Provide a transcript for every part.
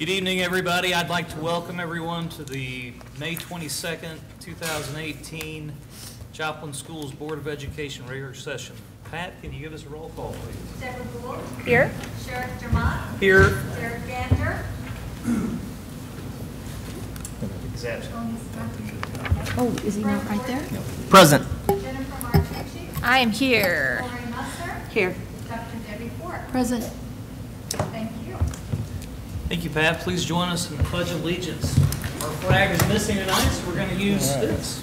Good evening, everybody. I'd like to welcome everyone to the May 22nd, 2018 Joplin Schools Board of Education regular session. Pat, can you give us a roll call, please? Deborah Gould. Here. Sheriff Dermott. Here. Derek Gander. He's absent. Oh, is he not right there? No. Present. Jennifer Martucci. I am here. Lori Musser. Here. Dr. Debbie Ford. Present. Thank you. Thank you, Pat. Please join us in the Pledge of Allegiance. Our flag is missing tonight, so we're going to use this.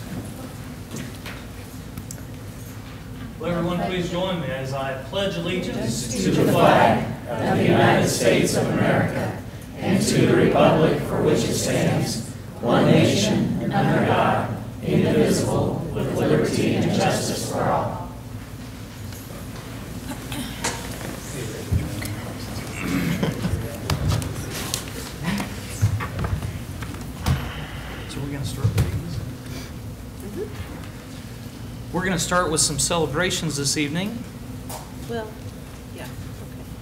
Will everyone please join me as I pledge allegiance to the flag of the United States of America and to the republic for which it stands, one nation, under God, indivisible, with liberty and justice for all. We're going to start with some celebrations this evening. Well, yeah. Okay.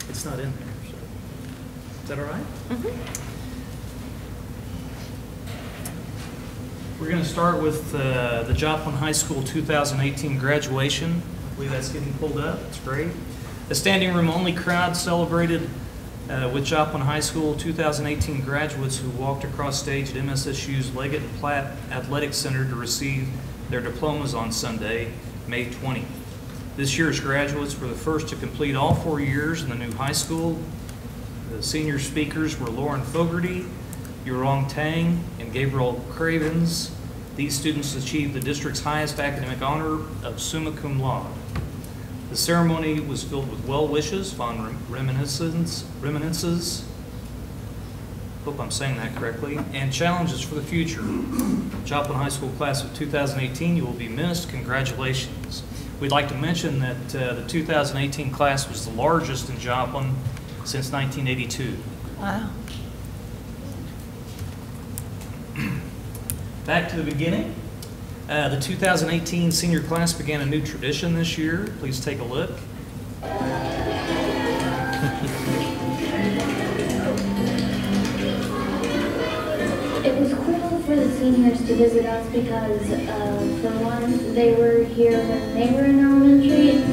It's not in there, so. Is that all right? Mm-hmm. We're going to start with the Joplin High School 2018 graduation. I believe that's getting pulled up. It's great. The standing room only crowd celebrated with Joplin High School 2018 graduates who walked across stage at MSSU's Leggett and Platt Athletic Center to receive their diplomas on Sunday, May 20th. This year's graduates were the first to complete all 4 years in the new high school. The senior speakers were Lauren Fogarty, Yurong Tang, and Gabriel Cravens. These students achieved the district's highest academic honor of summa cum laude. The ceremony was filled with well wishes, fond reminiscences, hope I'm saying that correctly, and challenges for the future. Joplin High School class of 2018, you will be missed. Congratulations. We'd like to mention that the 2018 class was the largest in Joplin since 1982. Wow. Back to the beginning. The 2018 senior class began a new tradition this year. Please take a look. It was cool for the seniors to visit us because, for one, they were here when they were in elementary.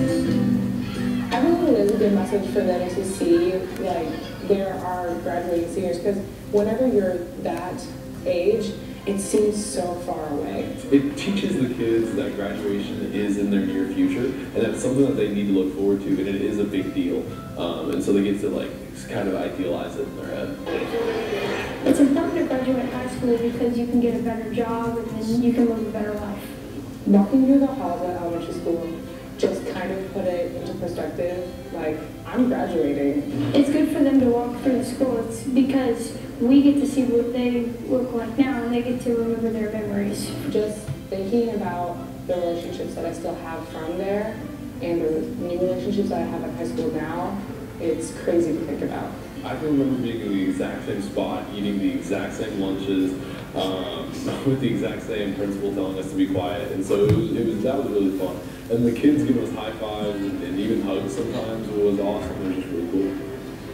I don't think it's a good message for them to see, like, there are graduating seniors, because whenever you're that age, it seems so far away. It teaches the kids that graduation is in their near future, and that's something that they need to look forward to, and it is a big deal. And so they get to, like, kind of idealize it in their head. It's important to graduate high school because you can get a better job and then you can live a better life. Walking through the halls at elementary school just kind of put it into perspective, like, I'm graduating. It's good for them to walk through the school. It's because we get to see what they look like now and they get to remember their memories. Just thinking about the relationships that I still have from there and the new relationships that I have at high school now, it's crazy to think about. I can remember being in the exact same spot, eating the exact same lunches, with the exact same principal telling us to be quiet, and so that was really fun. And the kids giving us high fives and even hugs sometimes was awesome. It was just really cool.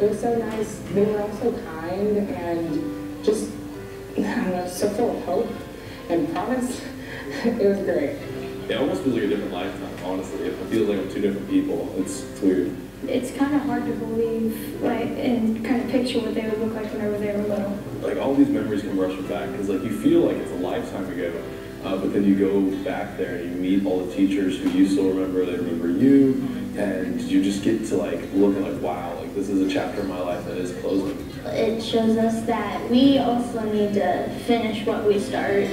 It was so nice. They were all so kind and just, I don't know, so full of hope and promise. It was great. It almost feels like a different lifetime, honestly. It feels like I'm two different people. It's weird. It's kind of hard to believe, like, and kind of picture what they would look like whenever they were little. Like, all these memories come rushing back because, like, you feel like it's a lifetime ago, but then you go back there and you meet all the teachers who you still remember, they remember you, and you just get to, like, look at, like, wow, like, this is a chapter in my life that is closing. It shows us that we also need to finish what we started.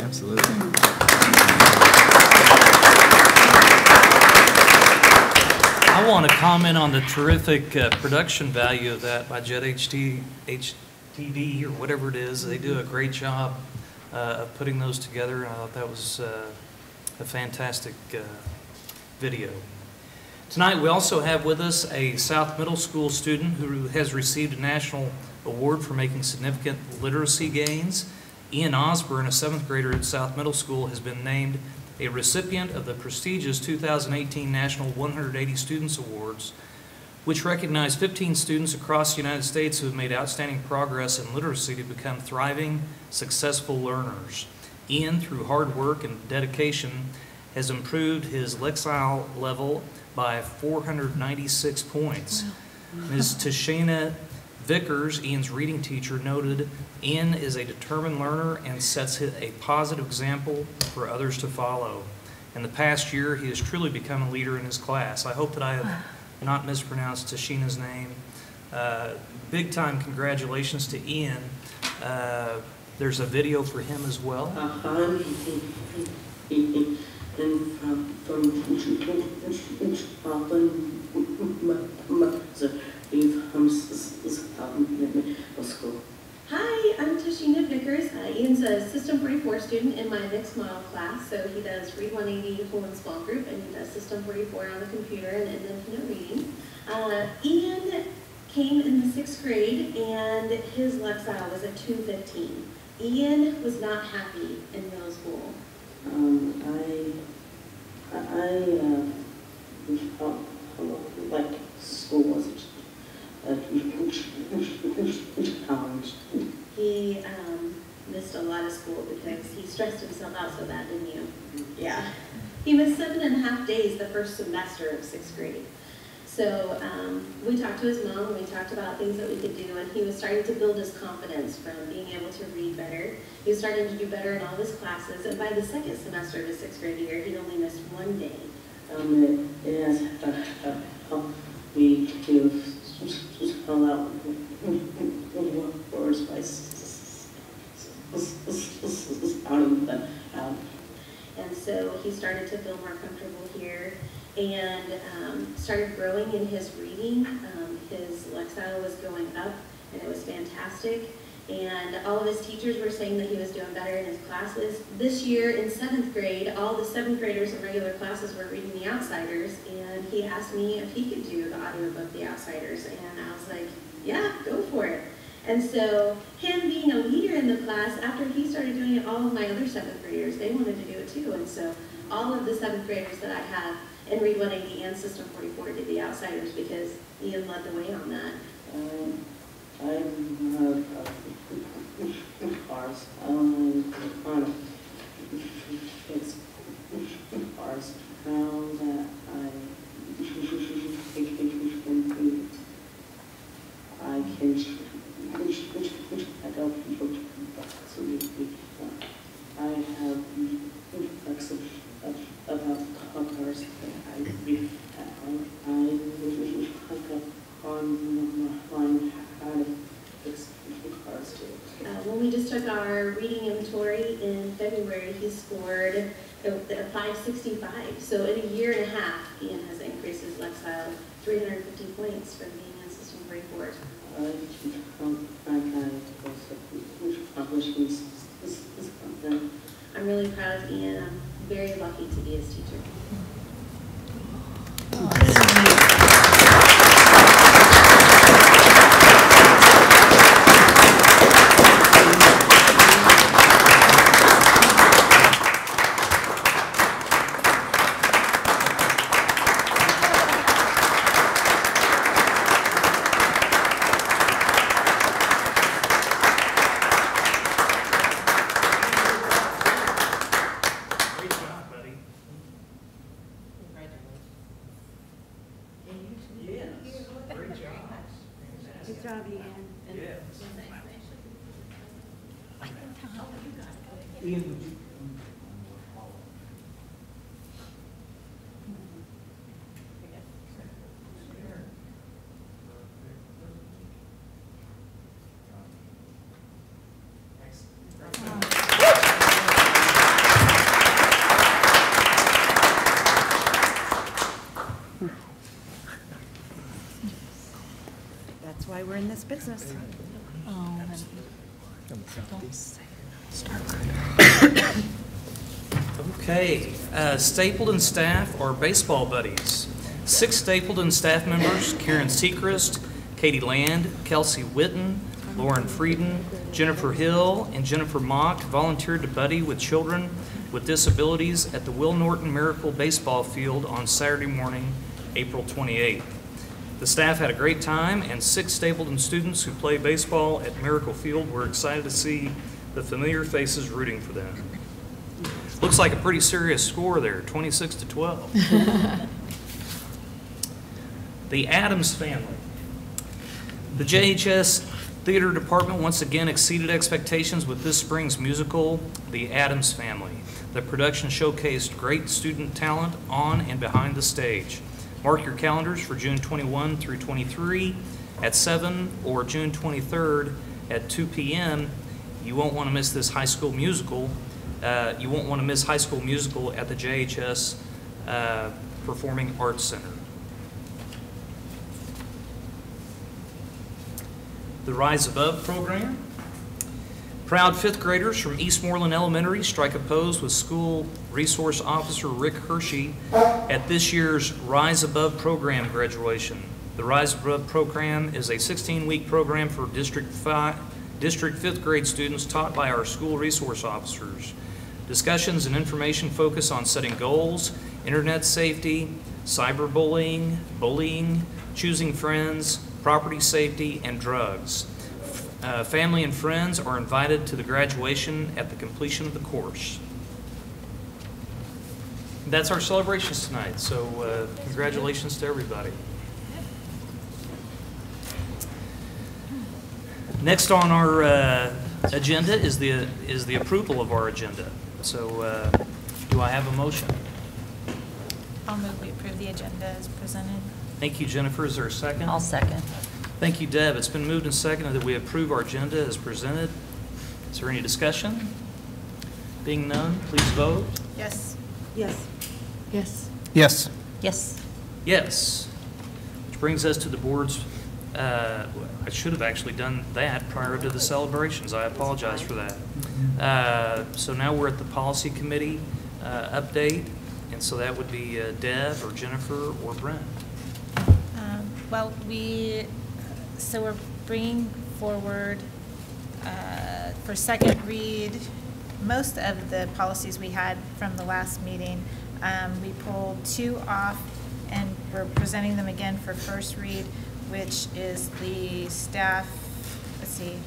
Absolutely. I want to comment on the terrific production value of that by Jet HTV or whatever it is. They do a great job of putting those together. I thought that was a fantastic video. Tonight we also have with us a South Middle School student who has received a national award for making significant literacy gains. Ian Osborne, a 7th grader at South Middle School, has been named a recipient of the prestigious 2018 National 180 Students Awards, which recognize 15 students across the United States who have made outstanding progress in literacy to become thriving, successful learners. Ian, through hard work and dedication, has improved his Lexile level by 496 points. Wow. Ms. Tashina Vickers, Ian's reading teacher, noted Ian is a determined learner and sets a positive example for others to follow. In the past year, he has truly become a leader in his class. I hope that I have not mispronounced Tashina's name. Big time congratulations to Ian. There's a video for him as well. Hi, I'm Tashina Vickers. Ian's a System 44 student in my mixed model class, so he does Read 180 whole and small group, and he does System 44 on the computer and independent reading. Ian came in the 6th grade, and his Lexile was at 215. Ian was not happy in middle school. I felt like school wasn't a challenge. He missed a lot of school because he stressed himself out so bad, didn't you? Yeah. He missed 7.5 days the first semester of 6th grade. So we talked to his mom, we talked about things that we could do, and he was starting to build his confidence from being able to read better. He was starting to do better in all his classes, and by the 2nd semester of his 6th grade year, he'd only missed 1 day. It has helped me to spell out words by spouting them out. And so he started to feel more comfortable here and started growing in his reading. His Lexile was going up, and it was fantastic. And all of his teachers were saying that he was doing better in his classes. This year in 7th grade, all the 7th graders in regular classes were reading The Outsiders, and he asked me if he could do the audiobook The Outsiders, and I was like, yeah, go for it. And so him being a leader in the class, after he started doing it, all of my other 7th graders, they wanted to do it too. And so all of the 7th graders that I have in Read 180 and System 44 did The Outsiders because Ian led the way on that. I'm cars. I don't know fix cars. How that I can help people. I have facts about cars. I look up online how to fix cars too. When we just took our reading inventory in February, he scored a 565. So in a year and a half, Ian has increased his Lexile 350 points from being in System 44. I'm really proud of Ian. I'm very lucky to be his teacher. business. Oh, don't say. Start. Okay, Stapleton staff are baseball buddies. 6 Stapleton staff members, Karen Sechrist, Katie Land, Kelsey Witten, Lauren Frieden, Jennifer Hill, and Jennifer Mock volunteered to buddy with children with disabilities at the Will Norton Miracle Baseball Field on Saturday morning, April 28th. The staff had a great time, and 6 Stapleton students who play baseball at Miracle Field were excited to see the familiar faces rooting for them. Looks like a pretty serious score there, 26-12. The Addams family. The JHS Theater Department once again exceeded expectations with this spring's musical, The Addams Family. The production showcased great student talent on and behind the stage. Mark your calendars for June 21 through 23 at 7 or June 23rd at 2 p.m. You won't want to miss this high school musical. You won't want to miss High School Musical at the JHS Performing Arts Center. The Rise Above program. Proud 5th graders from Eastmoreland Elementary strike a pose with School Resource Officer Rick Hershey at this year's Rise Above program graduation. The Rise Above program is a 16-week program for District 5th grade students taught by our school resource officers. Discussions and information focus on setting goals, internet safety, cyberbullying, bullying, choosing friends, property safety, and drugs. Family and friends are invited to the graduation at the completion of the course. That's our celebrations tonight, so congratulations to everybody. Next on our agenda is the approval of our agenda. So do I have a motion? I'll move we approve the agenda as presented. Thank you, Jennifer. Is there a second? I'll second. Thank you, Deb. It's been moved and seconded that we approve our agenda as presented. Is there any discussion? Being none, please vote. Yes. Yes. Yes. Yes. Yes. Yes. Which brings us to the board's, I should have actually done that prior to the celebrations. I apologize for that. So now we're at the policy committee update, and so that would be Deb or Jennifer or Brent. Well, so we're bringing forward for second read most of the policies we had from the last meeting. We pulled 2 off, and we're presenting them again for first read, which is the staff, let's see,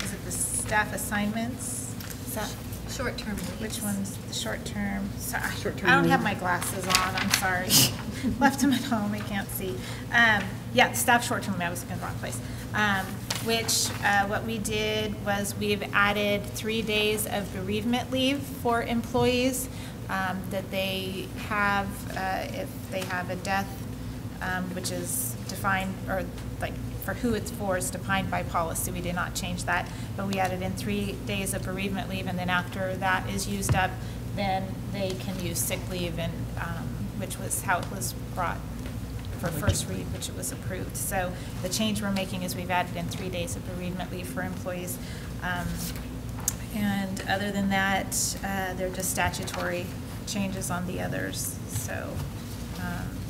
is it the staff assignments? Is that Short-term leaves. which one's the short-term? Sorry, Short-term I don't have leave. my glasses on, I'm sorry. Left them at home, I can't see. Yeah, staff short-term, I was in the wrong place. What we did was we've added 3 days of bereavement leave for employees that they have, if they have a death, which is defined, or like for who it's for is defined by policy. We did not change that, but we added in 3 days of bereavement leave, and then after that is used up, then they can use sick leave, and which was how it was brought for first read, which it was approved. So the change we're making is we've added in 3 days of bereavement leave for employees. And other than that, they're just statutory changes on the others. So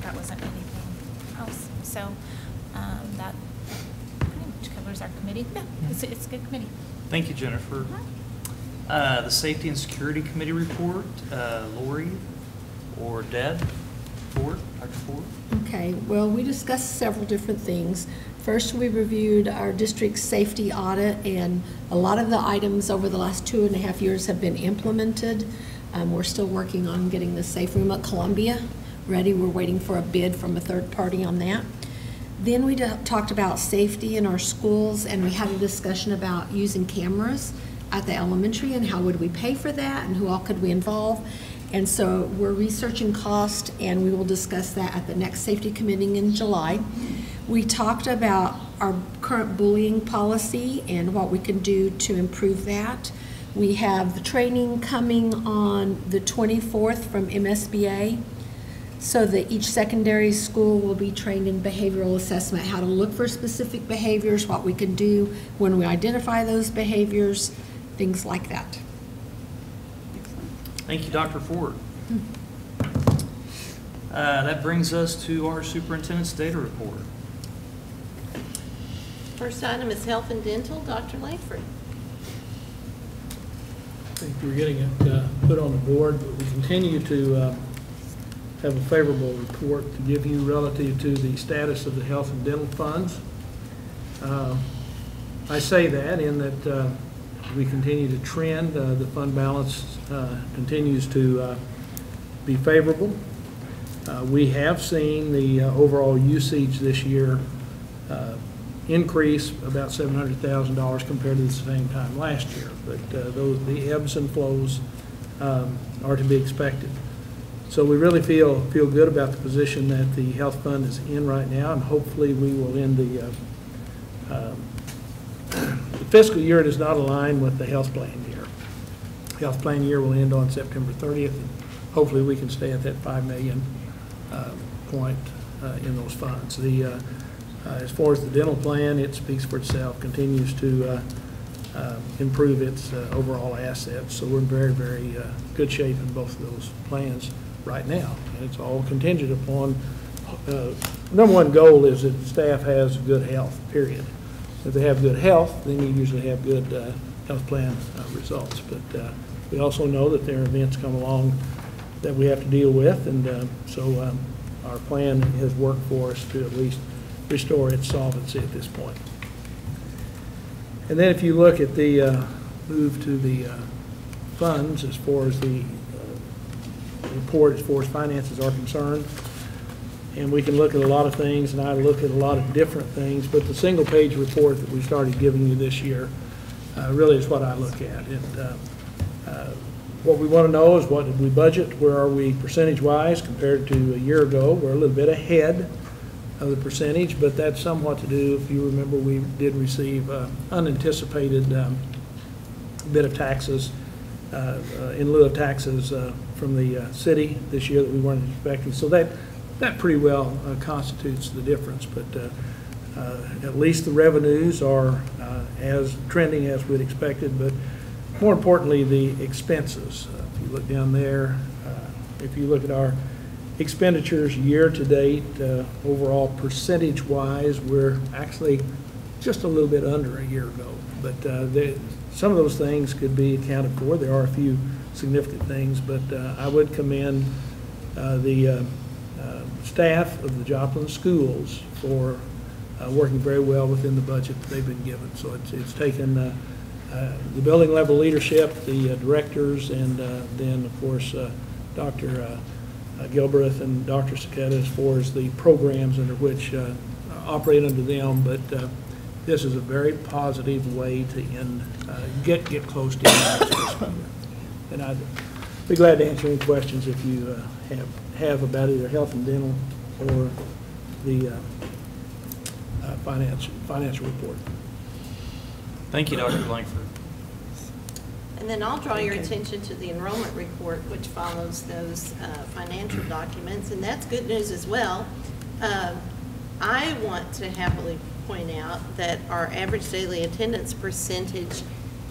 that wasn't anything else. So that pretty much covers our committee. Yeah, it's a good committee. Thank you, Jennifer. The Safety and Security Committee report, Lori or Deb? Ford, Dr. Ford? Okay, well, we discussed several different things. First, we reviewed our district's safety audit, and a lot of the items over the last 2.5 years have been implemented. We're still working on getting the safe room at Columbia ready. We're waiting for a bid from a third party on that. Then we talked about safety in our schools, and we had a discussion about using cameras at the elementary and how would we pay for that and who all could we involve. And so we're researching cost, and we will discuss that at the next safety committee in July. We talked about our current bullying policy and what we can do to improve that. We have the training coming on the 24th from MSBA. so that each secondary school will be trained in behavioral assessment, how to look for specific behaviors, what we can do when we identify those behaviors, things like that. Thank you, Dr. Ford. That brings us to our superintendent's data report. First item is health and dental. Dr. Langford. I think we're getting it put on the board, but we continue to have a favorable report to give you relative to the status of the health and dental funds. I say that in that we continue to trend. The fund balance continues to be favorable. We have seen the overall usage this year increase about $700,000 compared to the same time last year. But the ebbs and flows are to be expected. So we really feel good about the position that the health fund is in right now, and hopefully we will end the fiscal year does not align with the health plan year. Health plan year will end on September 30th, and hopefully we can stay at that $5 million point in those funds. As far as the dental plan, it speaks for itself, continues to improve its overall assets. So we're in very, very good shape in both of those plans right now. And it's all contingent upon, number one goal is that staff has good health, period. If they have good health, then you usually have good health plan results. But we also know that there are events come along that we have to deal with, and so our plan has worked for us to at least restore its solvency at this point. And then if you look at the move to the funds as far as the report as far as finances are concerned, and we can look at a lot of things, and I look at a lot of different things, but the single page report that we started giving you this year really is what I look at. And what we want to know is, what did we budget? Where are we percentage-wise compared to a year ago? We're a little bit ahead of the percentage, but that's somewhat to do, if you remember, we did receive unanticipated bit of taxes, in lieu of taxes from the city this year that we weren't expecting. So that pretty well constitutes the difference, but at least the revenues are as trending as we'd expected, but more importantly, the expenses. If you look down there, if you look at our expenditures year to date, overall percentage-wise, we're actually just a little bit under a year ago. But some of those things could be accounted for. There are a few significant things, but I would commend the staff of the Joplin schools for working very well within the budget that they've been given. So it's taken the building level leadership, the directors, and then of course Dr. Gilbreth and Dr. Saketa as far as the programs under which operate under them. But this is a very positive way to end, get close to the next fiscal year. And I'd be glad to answer any questions if you have about either health and dental or the financial report. Thank you, Dr. Langford. And then I'll draw your attention to the enrollment report, which follows those financial documents, and that's good news as well. I want to happily point out that our average daily attendance percentage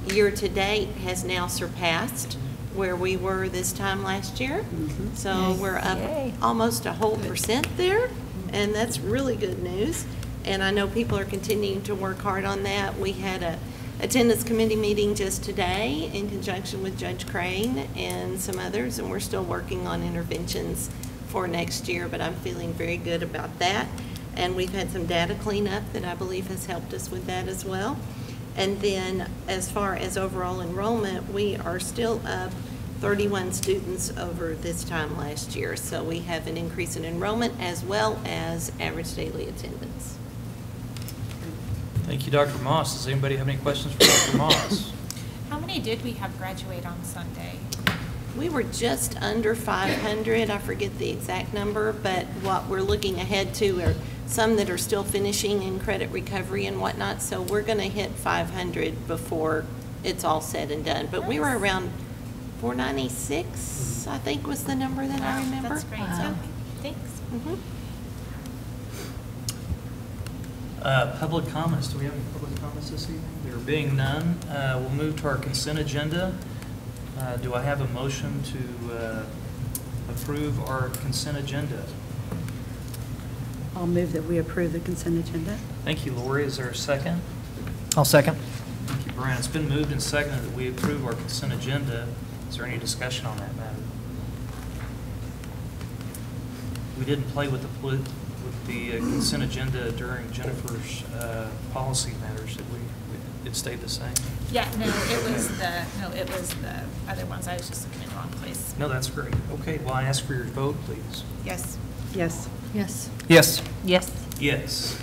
year to date has now surpassed where we were this time last year. Mm-hmm. So we're up almost a whole % there, and that's really good news. And I know people are continuing to work hard on that. We had a attendance committee meeting just today in conjunction with Judge Crane and some others, and we're still working on interventions for next year, but I'm feeling very good about that. And we've had some data cleanup that I believe has helped us with that as well. And then as far as overall enrollment, we are still up 31 students over this time last year. So we have an increase in enrollment as well as average daily attendance. Thank you, Dr. Moss. Does anybody have any questions for Dr. Moss? How many did we have graduate on Sunday? We were just under 500. I forget the exact number, but what we're looking ahead to are some that are still finishing in credit recovery and whatnot. So we're going to hit 500 before it's all said and done. But we were around 496, I think was the number that I remember. That's great. So Thanks. Public comments. Do we have any public comments this evening? There being none, we'll move to our consent agenda. Do I have a motion to approve our consent agenda? I'll move that we approve the consent agenda. Thank you, Lori. Is there a second? I'll second. Thank you, Brian. It's been moved and seconded that we approve our consent agenda. Is there any discussion on that matter? We didn't play with the consent agenda during Jennifer's policy matters, did we? It stayed the same? Yeah, no, it was the other ones. I was just looking in the wrong place. No, that's great. Okay, well, I ask for your vote, please. Yes. Yes. Yes. Yes. Yes. Yes.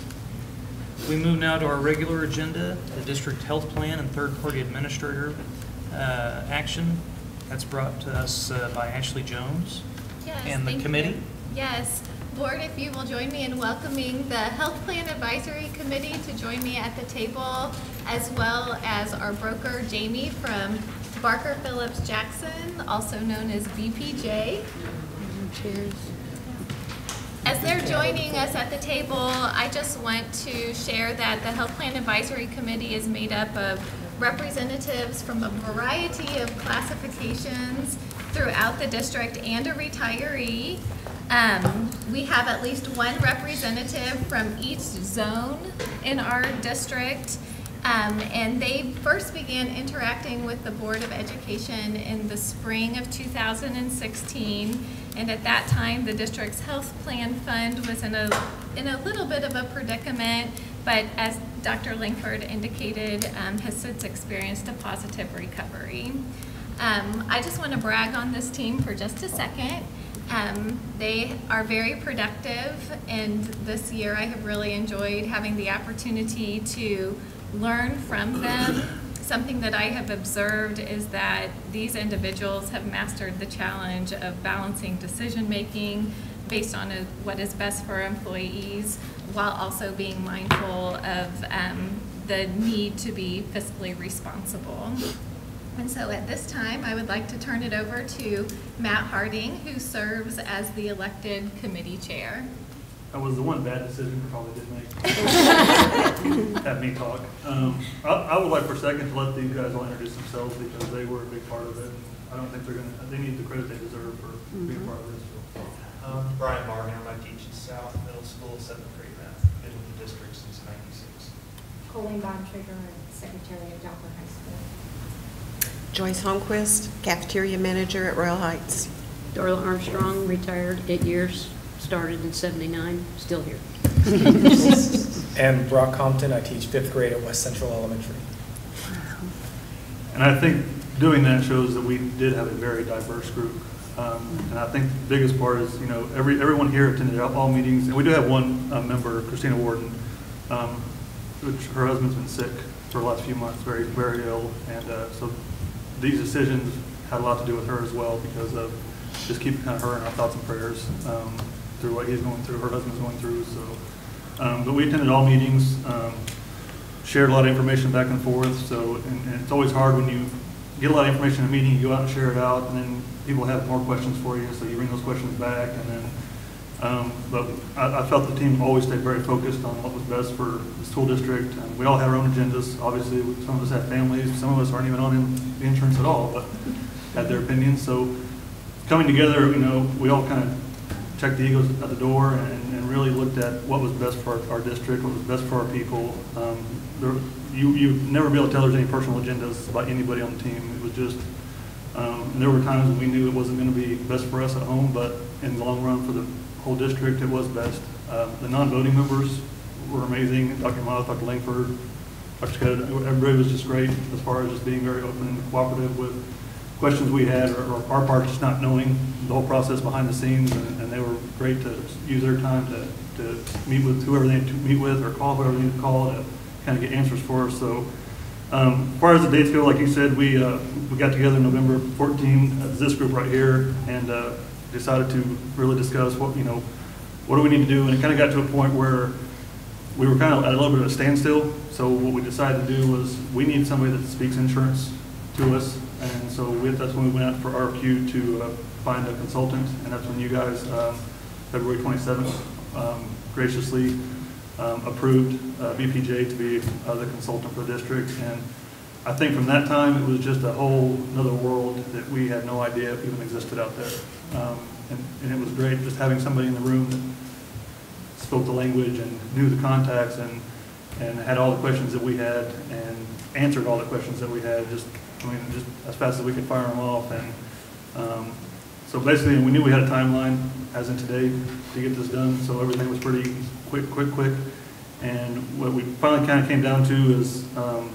We move now to our regular agenda, the district health plan and third-party administrator action. That's brought to us by Ashley Jones. Yes, and the thank committee. you. Yes. Board, if you will join me in welcoming the Health Plan Advisory Committee to join me at the table, as well as our broker, Jamie, from Barker Phillips Jackson, also known as BPJ. Cheers. As they're joining us at the table, I just want to share that the Health Plan Advisory Committee is made up of representatives from a variety of classifications throughout the district and a retiree. We have at least one representative from each zone in our district, and they first began interacting with the Board of Education in the spring of 2016, and at that time the district's health plan fund was in a little bit of a predicament, but as Dr. Langford indicated, has since experienced a positive recovery. I just want to brag on this team for just a second. They are very productive, and this year I have really enjoyed having the opportunity to learn from them. Something that I have observed is that these individuals have mastered the challenge of balancing decision-making based on what is best for employees, while also being mindful of the need to be fiscally responsible. And so at this time, I would like to turn it over to Matt Harding, who serves as the elected committee chair. That was the one bad decision we probably did make. Have me talk. I would like for a second to let these guys all introduce themselves because they were a big part of it. I don't think they need the credit they deserve for being part of this. Brian Marvin, I teach at South Middle School, 7th grade math. Been with the district since '96. Colleen Bontrager, Secretary of Joplin High School. Joyce Holmquist, cafeteria manager at Royal Heights. Darla Armstrong, retired 8 years, started in '79, still here. And Brock Compton, I teach 5th grade at West Central Elementary. And I think doing that shows that we did have a very diverse group. And I think the biggest part is, you know, everyone here attended all meetings, and we do have one member, Christina Warden, which her husband's been sick for the last few months, very, very ill, and so these decisions had a lot to do with her as well because of just keeping kind of her in our thoughts and prayers through what he's going through, her husband's going through. So, but we attended all meetings, shared a lot of information back and forth. So, and it's always hard when you get a lot of information in a meeting, you go out and share it out, and then people have more questions for you, so you bring those questions back, and then. But I felt the team always stayed very focused on what was best for the school district. And we all had our own agendas. Obviously, some of us have families. Some of us aren't even on the insurance at all, but had their opinions. So coming together, you know, we all kind of checked the egos at the door and really looked at what was best for our district, what was best for our people. You'd never be able to tell there's any personal agendas by anybody on the team. It was just, there were times when we knew it wasn't going to be best for us at home, but in the long run for the whole district, it was best. The non-voting members were amazing. Dr. Moth, Dr. Langford, Dr. Scott, everybody was just great as far as just being very open and cooperative with questions we had, or our part just not knowing the whole process behind the scenes, and they were great to use their time to meet with whoever they need to meet with or call whoever they need to call to kind of get answers for us. So as far as the dates go, like you said, we got together November 14 as this group right here, and decided to really discuss what do we need to do, and it kind of got to a point where we were kind of at a little bit of a standstill. So what we decided to do was we need somebody that speaks insurance to us, and so that's when we went out for RFQ to find a consultant, and that's when you guys February 27th, graciously approved BPJ to be the consultant for the district. And I think from that time, it was just a whole another world that we had no idea even existed out there. And it was great just having somebody in the room that spoke the language and knew the contacts and had all the questions that we had and answered all the questions that we had, just as fast as we could fire them off. And so basically, we knew we had a timeline, as in today, to get this done, so everything was pretty quick. And what we finally kind of came down to is on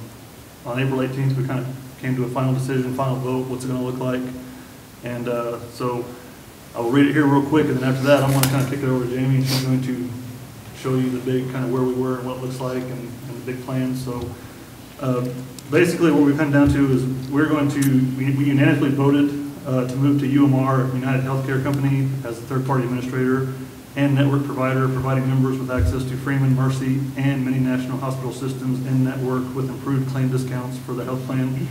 April 18th, we kind of came to a final decision, final vote, what's it going to look like. And so I'll read it here real quick, and then after that, I'm going to kind of kick it over to Jamie, and she's going to show you the big kind of where we were and what it looks like and the big plans. So basically what we've come down to is we unanimously voted to move to UMR, United Healthcare Company, as a third-party administrator and network provider, providing members with access to Freeman, Mercy, and many national hospital systems in network with improved claim discounts for the health plan.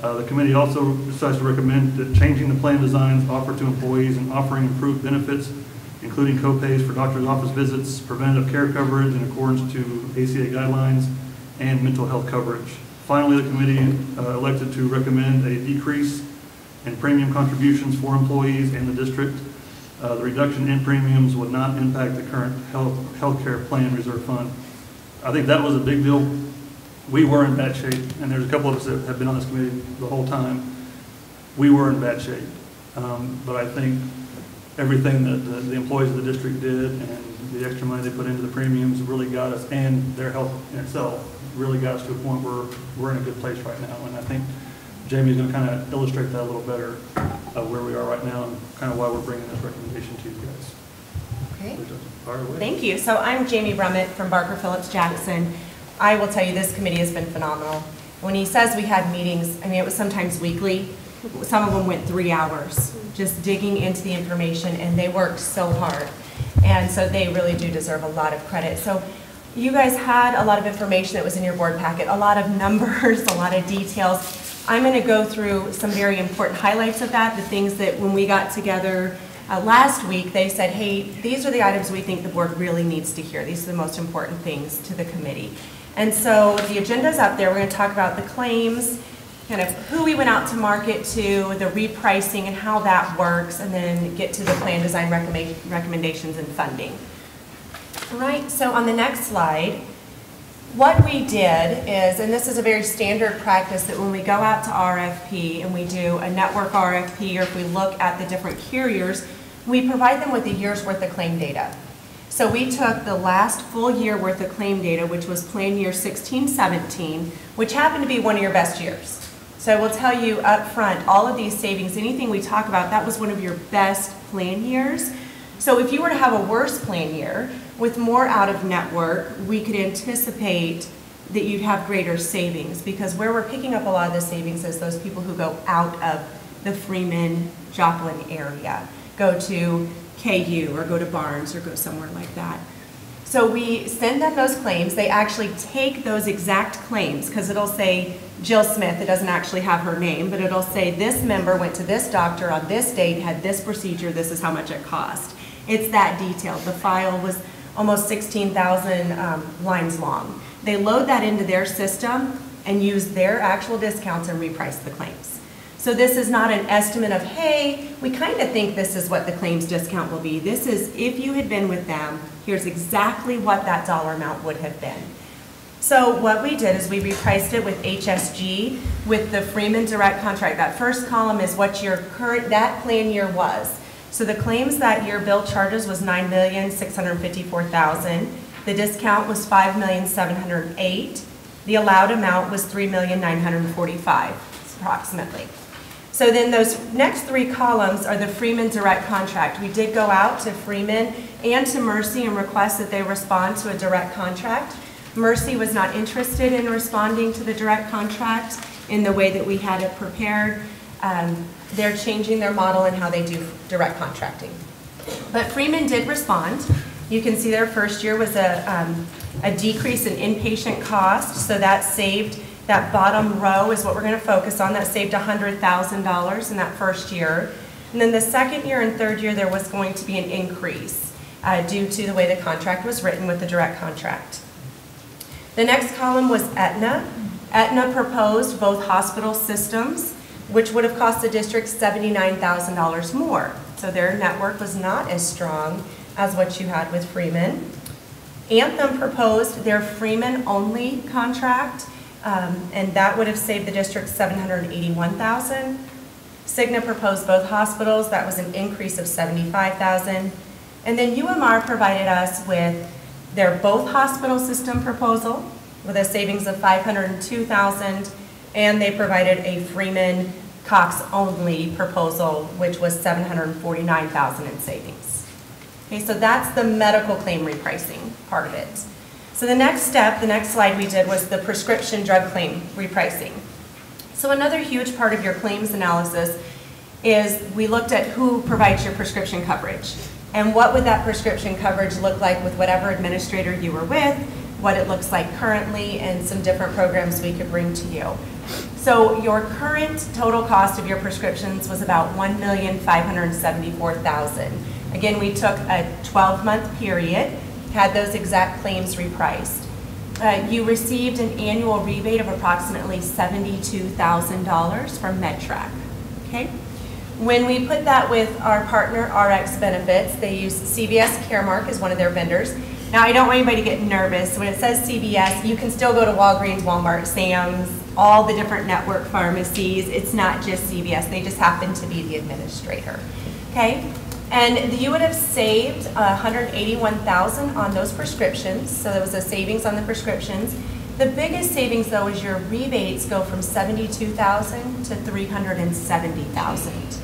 The committee also decides to recommend that changing the plan designs offered to employees and offering improved benefits, including co-pays for doctor's office visits, preventative care coverage in accordance to ACA guidelines, and mental health coverage. Finally, the committee elected to recommend a decrease in premium contributions for employees and the district. The reduction in premiums would not impact the current healthcare plan reserve fund. I think that was a big deal. We were in bad shape, and there's a couple of us that have been on this committee the whole time. We were in bad shape, but I think everything that the employees of the district did and the extra money they put into the premiums really got us, and their health in itself really got us to a point where we're in a good place right now. And I think Jamie's going to kind of illustrate that a little better, where we are right now and kind of why we're bringing this recommendation to you guys. Okay. Thank you. So I'm Jamie Brummett from Barker Phillips Jackson. I will tell you this committee has been phenomenal. When he says we had meetings, I mean, it was sometimes weekly. Some of them went 3 hours just digging into the information, and they worked so hard. And so they really do deserve a lot of credit. So you guys had a lot of information that was in your board packet, a lot of numbers, a lot of details. I'm going to go through some very important highlights of that, the things that when we got together last week, they said, hey, these are the items we think the board really needs to hear. These are the most important things to the committee. And so the agenda's up there. We're going to talk about the claims, kind of who we went out to market to, the repricing and how that works, and then get to the plan design recommendations and funding. All right, so on the next slide, what we did is, and this is a very standard practice, that when we go out to RFP and we do a network RFP, or if we look at the different carriers, we provide them with a year's worth of claim data. So we took the last full year worth of claim data, which was plan year 16-17, which happened to be one of your best years. So I will tell you up front, all of these savings, anything we talk about, that was one of your best plan years. So if you were to have a worse plan year with more out of network, we could anticipate that you'd have greater savings, because where we're picking up a lot of the savings is those people who go out of the Freeman, Joplin area, go to KU or go to Barnes or go somewhere like that. So we send them those claims. They actually take those exact claims, because it'll say Jill Smith. It doesn't actually have her name, but it'll say this member went to this doctor on this date, had this procedure, this is how much it cost. It's that detailed. The file was almost 16,000 lines long. They load that into their system and use their actual discounts and reprice the claims. So this is not an estimate of, hey, we kind of think this is what the claims discount will be. This is, if you had been with them, here's exactly what that dollar amount would have been. So what we did is we repriced it with HSG, with the Freeman direct contract. That first column is what your current, that plan year was. So the claims that year bill charges was $9,654,000. The discount was $5,708,000. The allowed amount was $3,945,000, approximately. So then those next three columns are the Freeman direct contract. We did go out to Freeman and to Mercy and request that they respond to a direct contract. Mercy was not interested in responding to the direct contract in the way that we had it prepared. They're changing their model and how they do direct contracting. But Freeman did respond. You can see their first year was a decrease in inpatient cost, so that saved, that bottom row is what we're going to focus on, that saved $100,000 in that first year. And then the second year and third year there was going to be an increase. due to the way the contract was written with the direct contract. The next column was Aetna. Aetna proposed both hospital systems, which would have cost the district $79,000 more. So their network was not as strong as what you had with Freeman. Anthem proposed their Freeman-only contract, and that would have saved the district $781,000. Cigna proposed both hospitals. That was an increase of $75,000. And then UMR provided us with their both hospital system proposal with a savings of $502,000, and they provided a Freeman Cox-only proposal, which was $749,000 in savings. Okay, so that's the medical claim repricing part of it. So the next step, the next slide we did was the prescription drug claim repricing. So another huge part of your claims analysis is we looked at who provides your prescription coverage and what would that prescription coverage look like with whatever administrator you were with, what it looks like currently, and some different programs we could bring to you. So your current total cost of your prescriptions was about $1,574,000. Again, we took a 12-month period, had those exact claims repriced. You received an annual rebate of approximately $72,000 from MedTrack, okay? When we put that with our partner RX Benefits, they use CVS Caremark as one of their vendors. Now, I don't want anybody to get nervous. When it says CVS, you can still go to Walgreens, Walmart, Sam's, all the different network pharmacies. It's not just CVS. They just happen to be the administrator, okay? And you would have saved $181,000 on those prescriptions, so there was a savings on the prescriptions. The biggest savings, though, is your rebates go from $72,000 to $370,000.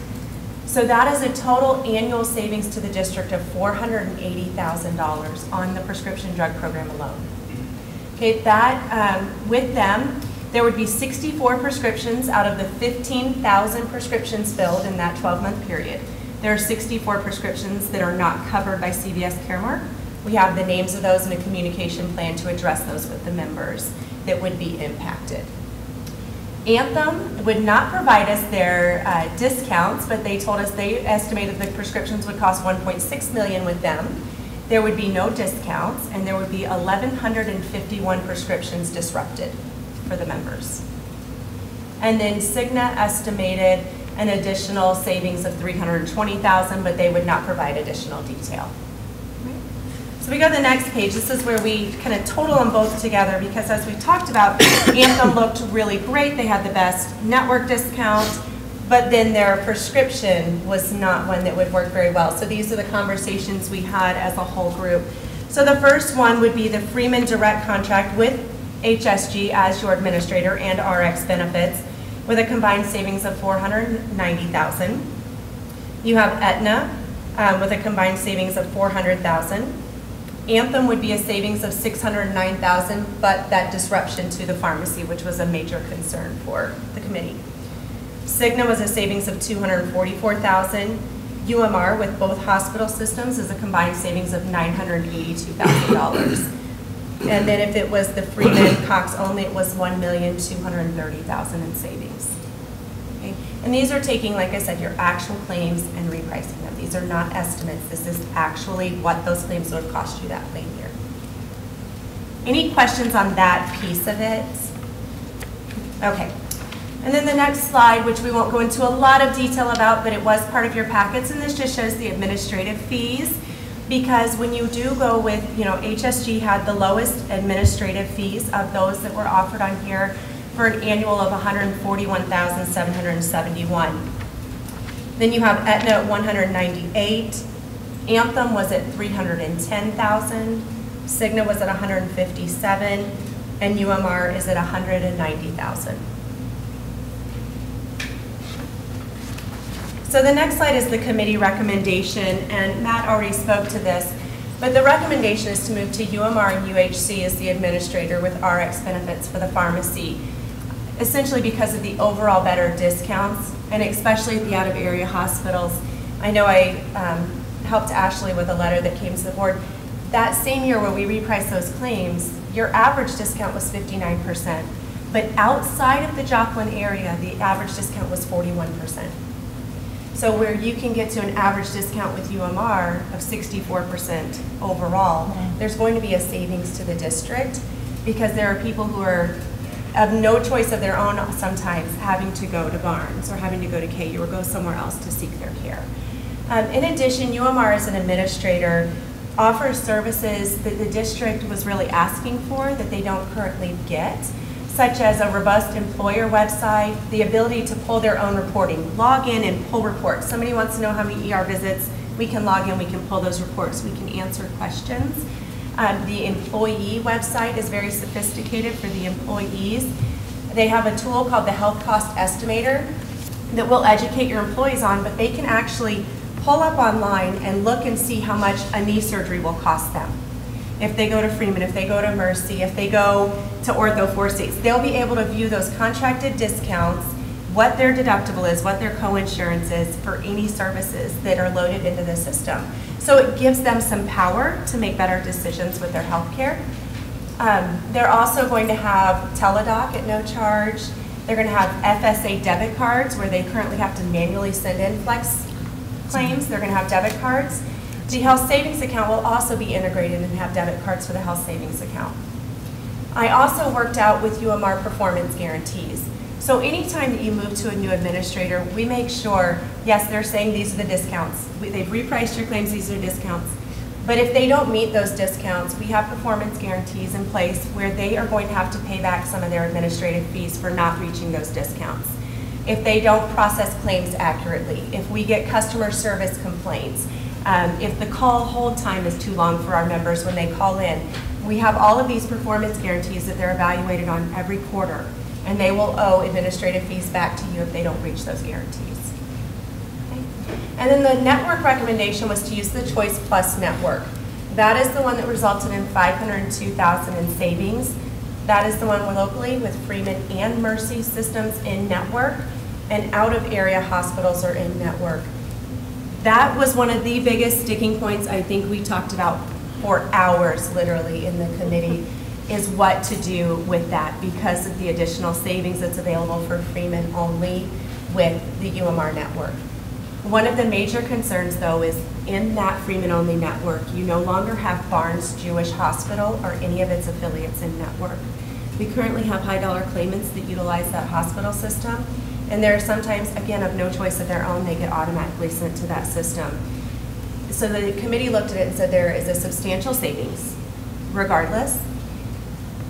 So that is a total annual savings to the district of $480,000 on the prescription drug program alone. Okay, that with them, there would be 64 prescriptions out of the 15,000 prescriptions filled in that 12-month period. There are 64 prescriptions that are not covered by CVS Caremark. We have the names of those in a communication plan to address those with the members that would be impacted. Anthem would not provide us their discounts, but they told us they estimated the prescriptions would cost $1.6 million with them. There would be no discounts, and there would be 1,151 prescriptions disrupted for the members. And then Cigna estimated an additional savings of $320,000, but they would not provide additional detail. So we go to the next page. This is where we kind of total them both together because as we talked about, Anthem looked really great. They had the best network discount, but then their prescription was not one that would work very well. So these are the conversations we had as a whole group. So the first one would be the Freeman direct contract with HSG as your administrator and RX Benefits with a combined savings of $490,000. You have Aetna with a combined savings of $400,000. Anthem would be a savings of $609,000, but that disruption to the pharmacy, which was a major concern for the committee. Cigna was a savings of $244,000. UMR with both hospital systems is a combined savings of $982,000. And then if it was the Freeman Cox only, it was $1,230,000 in savings. Okay? And these are taking, like I said, your actual claims and repricing them. These are not estimates. This is actually what those claims would have cost you that claim year. Any questions on that piece of it? Okay. And then the next slide, which we won't go into a lot of detail about, but it was part of your packets, and this just shows the administrative fees. Because when you do go with, HSG had the lowest administrative fees of those that were offered on here for an annual of $141,771. Then you have Aetna at $198. Anthem was at $310,000. Cigna was at $157,000, and UMR is at $190,000. So the next slide is the committee recommendation, and Matt already spoke to this, but the recommendation is to move to UMR and UHC as the administrator with RX Benefits for the pharmacy, essentially because of the overall better discounts, and especially at the out-of-area hospitals. I know I helped Ashley with a letter that came to the board. That same year where we repriced those claims, your average discount was 59%, but outside of the Joplin area, the average discount was 41%. So where you can get to an average discount with UMR of 64% overall, there's going to be a savings to the district because there are people who are of no choice of their own sometimes having to go to Barnes or having to go to KU or go somewhere else to seek their care. In addition, UMR as an administrator offers services that the district was really asking for that they don't currently get, such as a robust employer website, the ability to pull their own reporting, log in and pull reports. Somebody wants to know how many ER visits, we can log in, we can pull those reports, we can answer questions. The employee website is very sophisticated for the employees. They have a tool called the Health Cost Estimator that will educate your employees on, but they can actually pull up online and look and see how much a knee surgery will cost them. If they go to Freeman, if they go to Mercy, if they go to Ortho 4 States, they'll be able to view those contracted discounts, what their deductible is, what their co-insurance is for any services that are loaded into the system. So it gives them some power to make better decisions with their health care. They're also going to have Teladoc at no charge. They're going to have FSA debit cards where they currently have to manually send in flex claims. They're going to have debit cards. The health savings account will also be integrated and have debit cards for the health savings account. I also worked out with UMR performance guarantees. So anytime that you move to a new administrator, we make sure, yes, they're saying these are the discounts. They've repriced your claims, these are discounts. But if they don't meet those discounts, we have performance guarantees in place where they are going to have to pay back some of their administrative fees for not reaching those discounts. If they don't process claims accurately, if we get customer service complaints, if the call hold time is too long for our members when they call in, we have all of these performance guarantees that they're evaluated on every quarter, and they will owe administrative fees back to you if they don't reach those guarantees. Okay. And then the network recommendation was to use the Choice Plus network. That is the one that resulted in $502,000 in savings. That is the one locally with Freeman and Mercy systems in network, and out-of-area hospitals are in network. That was one of the biggest sticking points I think we talked about for hours, literally, in the committee, is what to do with that because of the additional savings that's available for Freeman only with the UMR network. One of the major concerns, though, is in that Freeman-only network, you no longer have Barnes Jewish Hospital or any of its affiliates in network. We currently have high-dollar claimants that utilize that hospital system, and there are sometimes, again, of no choice of their own, they get automatically sent to that system. So the committee looked at it and said there is a substantial savings, regardless,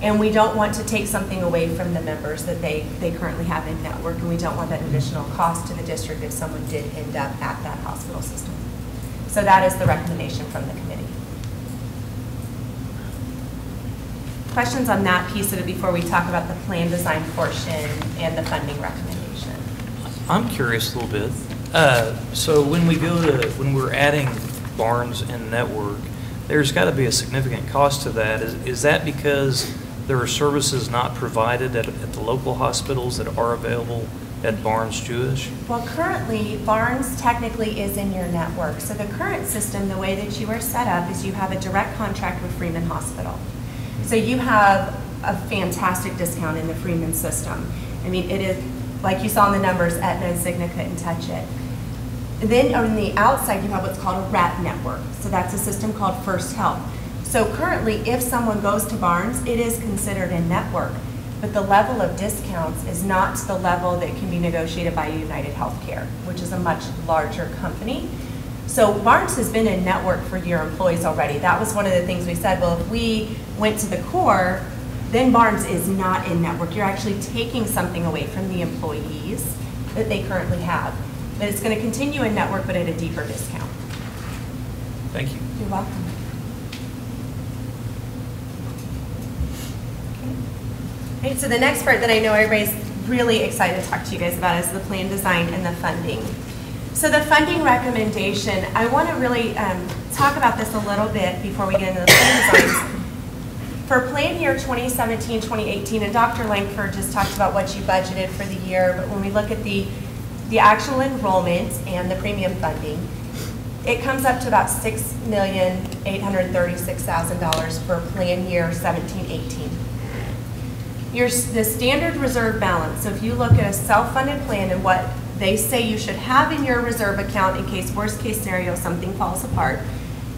and we don't want to take something away from the members that they currently have in network, and we don't want that additional cost to the district if someone did end up at that hospital system. So that is the recommendation from the committee. Questions on that piece of it before we talk about the plan design portion and the funding recommendation? I'm curious a little bit. So when we're adding Barnes and network, there's got to be a significant cost to that. Is that because there are services not provided at the local hospitals that are available at Barnes Jewish? Well, currently, Barnes technically is in your network. So the current system, the way that you are set up is you have a direct contract with Freeman Hospital. So you have a fantastic discount in the Freeman system. I mean, it is, like you saw in the numbers, Aetna and Cigna couldn't touch it. And then on the outside, you have what's called a wrap network. So that's a system called First Health. So currently, if someone goes to Barnes, it is considered a network, but the level of discounts is not the level that can be negotiated by United Healthcare, which is a much larger company. So Barnes has been in network for your employees already. That was one of the things we said, well, if we went to the core, then Barnes is not in network. You're actually taking something away from the employees that they currently have. But it's going to continue in network, but at a deeper discount. Thank you. You're welcome. Okay. Right, so the next part that I know everybody's really excited to talk to you guys about is the plan design and the funding. So the funding recommendation, I want to really talk about this a little bit before we get into the plan designs. For plan year 2017-2018, and Dr. Langford just talked about what you budgeted for the year, but when we look at the actual enrollment and the premium funding, it comes up to about $6,836,000 for plan year 17-18. The standard reserve balance, so if you look at a self-funded plan and what they say you should have in your reserve account in case worst case scenario something falls apart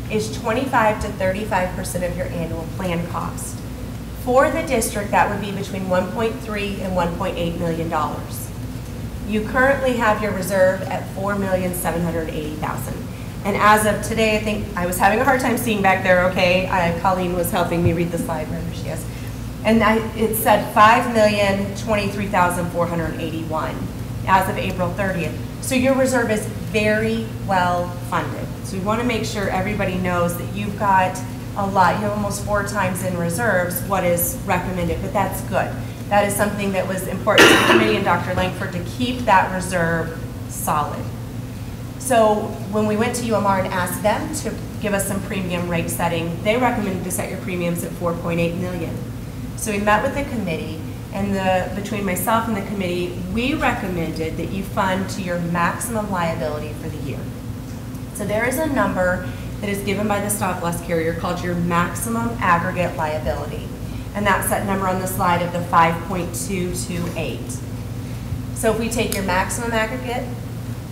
is 25 to 35% of your annual plan cost. For the district, that would be between $1.3 and $1.8 million. You currently have your reserve at $4,780,000. And as of today, I think I was having a hard time seeing back there, okay? Colleen was helping me read the slide, wherever she is. And it said $5,023,481 as of April 30th. So your reserve is very well funded. So we want to make sure everybody knows that you've got a lot, you have almost 4 times in reserves what is recommended, but that's good. That is something that was important to the committee and Dr. Langford to keep that reserve solid. So when we went to UMR and asked them to give us some premium rate setting, they recommended to set your premiums at $4.8 million. So we met with the committee, and between myself and the committee, we recommended that you fund to your maximum liability for the year. So there is a number that is given by the stop-loss carrier called your maximum aggregate liability. And that's that number on the slide of the 5.228. So if we take your maximum aggregate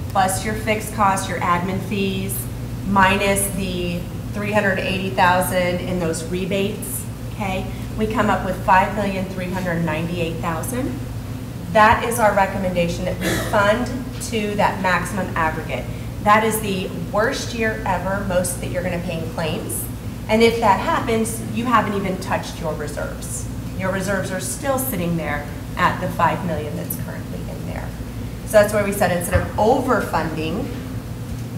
plus your fixed costs, your admin fees, minus the $380,000 in those rebates, okay, we come up with $5,398,000. That is our recommendation, that we fund to that maximum aggregate. That is the worst year ever, most that you're going to pay in claims. And if that happens, you haven't even touched your reserves. Your reserves are still sitting there at the $5 million that's currently in there. So that's where we said instead of overfunding,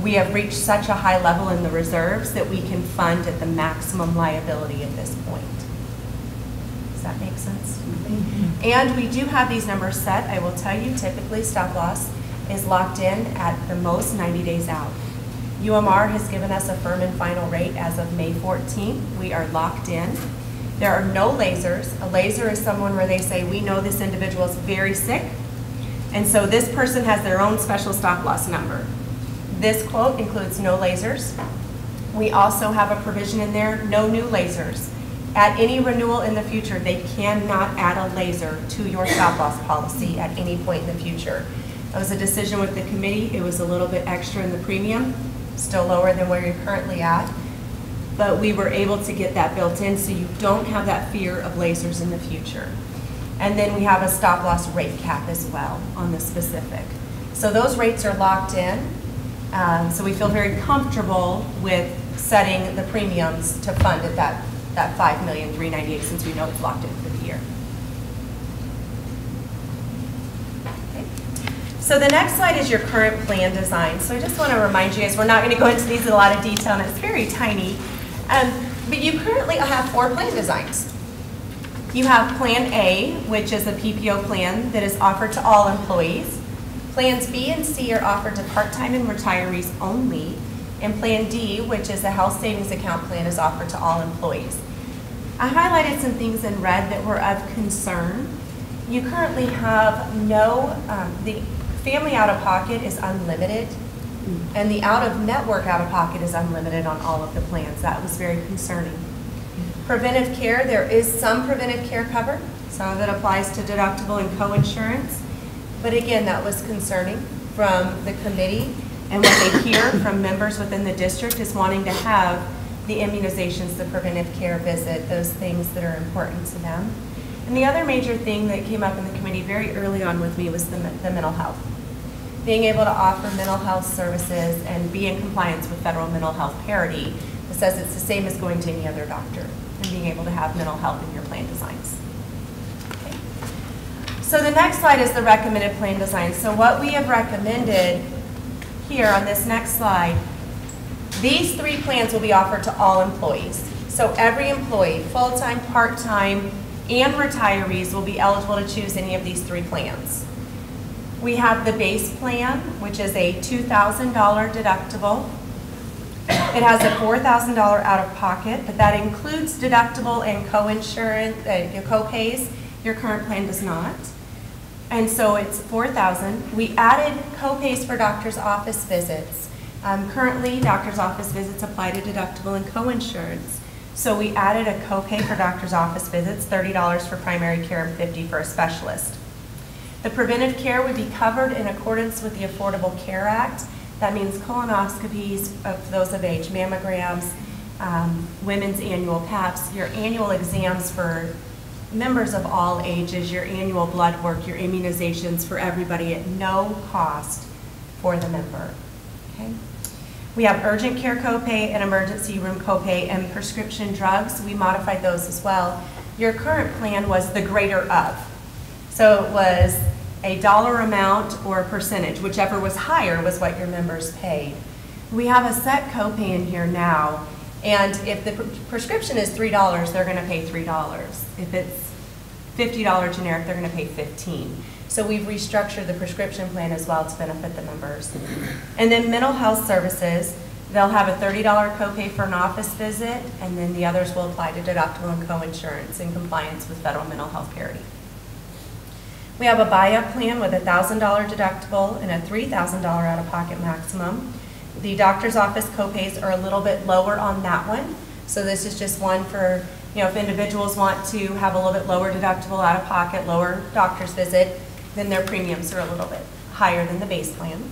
we have reached such a high level in the reserves that we can fund at the maximum liability at this point. Does that make sense? Mm-hmm. And we do have these numbers set. I will tell you, typically stop loss is locked in at the most 90 days out. UMR has given us a firm and final rate as of May 14th. We are locked in. There are no lasers. A laser is someone where they say, we know this individual is very sick, and so this person has their own special stop loss number. This quote includes no lasers. We also have a provision in there, no new lasers. At any renewal in the future, they cannot add a laser to your stop loss policy at any point in the future. That was a decision with the committee. It was a little bit extra in the premium, still lower than where you're currently at, but we were able to get that built in so you don't have that fear of lasers in the future. And then we have a stop loss rate cap as well on the specific. So those rates are locked in, so we feel very comfortable with setting the premiums to fund at that $5,398,000 since we know it's locked in for the year. So the next slide is your current plan design. So I just want to remind you guys, we're not going to go into these in a lot of detail, and it's very tiny, but you currently have 4 plan designs. You have Plan A, which is a PPO plan that is offered to all employees. Plans B and C are offered to part-time and retirees only, and Plan D, which is a health savings account plan, is offered to all employees. I highlighted some things in red that were of concern. You currently have no, the family out-of-pocket is unlimited, and the out-of-network out-of-pocket is unlimited on all of the plans. That was very concerning. Preventive care, there is some preventive care covered. Some of it applies to deductible and co-insurance. But again, that was concerning from the committee, and what they hear from members within the district is wanting to have the immunizations, the preventive care visit, those things that are important to them. And the other major thing that came up in the committee very early on with me was the mental health. Being able to offer mental health services and be in compliance with federal mental health parity that says it's the same as going to any other doctor, and being able to have mental health in your plan designs. Okay. So the next slide is the recommended plan design. So what we have recommended here on this next slide, these 3 plans will be offered to all employees. So every employee, full-time, part-time, and retirees will be eligible to choose any of these 3 plans. We have the base plan, which is a $2,000 deductible. It has a $4,000 out-of-pocket, but that includes deductible and co-insurance, co-pays. Your current plan does not. And so it's $4,000. We added co-pays for doctor's office visits. Currently, doctor's office visits apply to deductible and co-insurance. So we added a copay for doctor's office visits, $30 for primary care and $50 for a specialist. The preventive care would be covered in accordance with the Affordable Care Act. That means colonoscopies of those of age, mammograms, women's annual PAPs, your annual exams for members of all ages, your annual blood work, your immunizations for everybody at no cost for the member. Okay? We have urgent care copay and emergency room copay and prescription drugs. We modified those as well. Your current plan was the greater of. So it was a dollar amount or a percentage, whichever was higher was what your members paid. We have a set copay in here now, and if the prescription is $3, they're going to pay $3. If it's $50 generic, they're going to pay $15. So we've restructured the prescription plan as well to benefit the members. And then mental health services, they'll have a $30 copay for an office visit, and then the others will apply to deductible and co-insurance in compliance with federal mental health parity. We have a buy-up plan with a $1,000 deductible and a $3,000 out-of-pocket maximum. The doctor's office copays are a little bit lower on that one. So this is just one for, if individuals want to have a little bit lower deductible out-of-pocket, lower doctor's visit, then their premiums are a little bit higher than the base plan.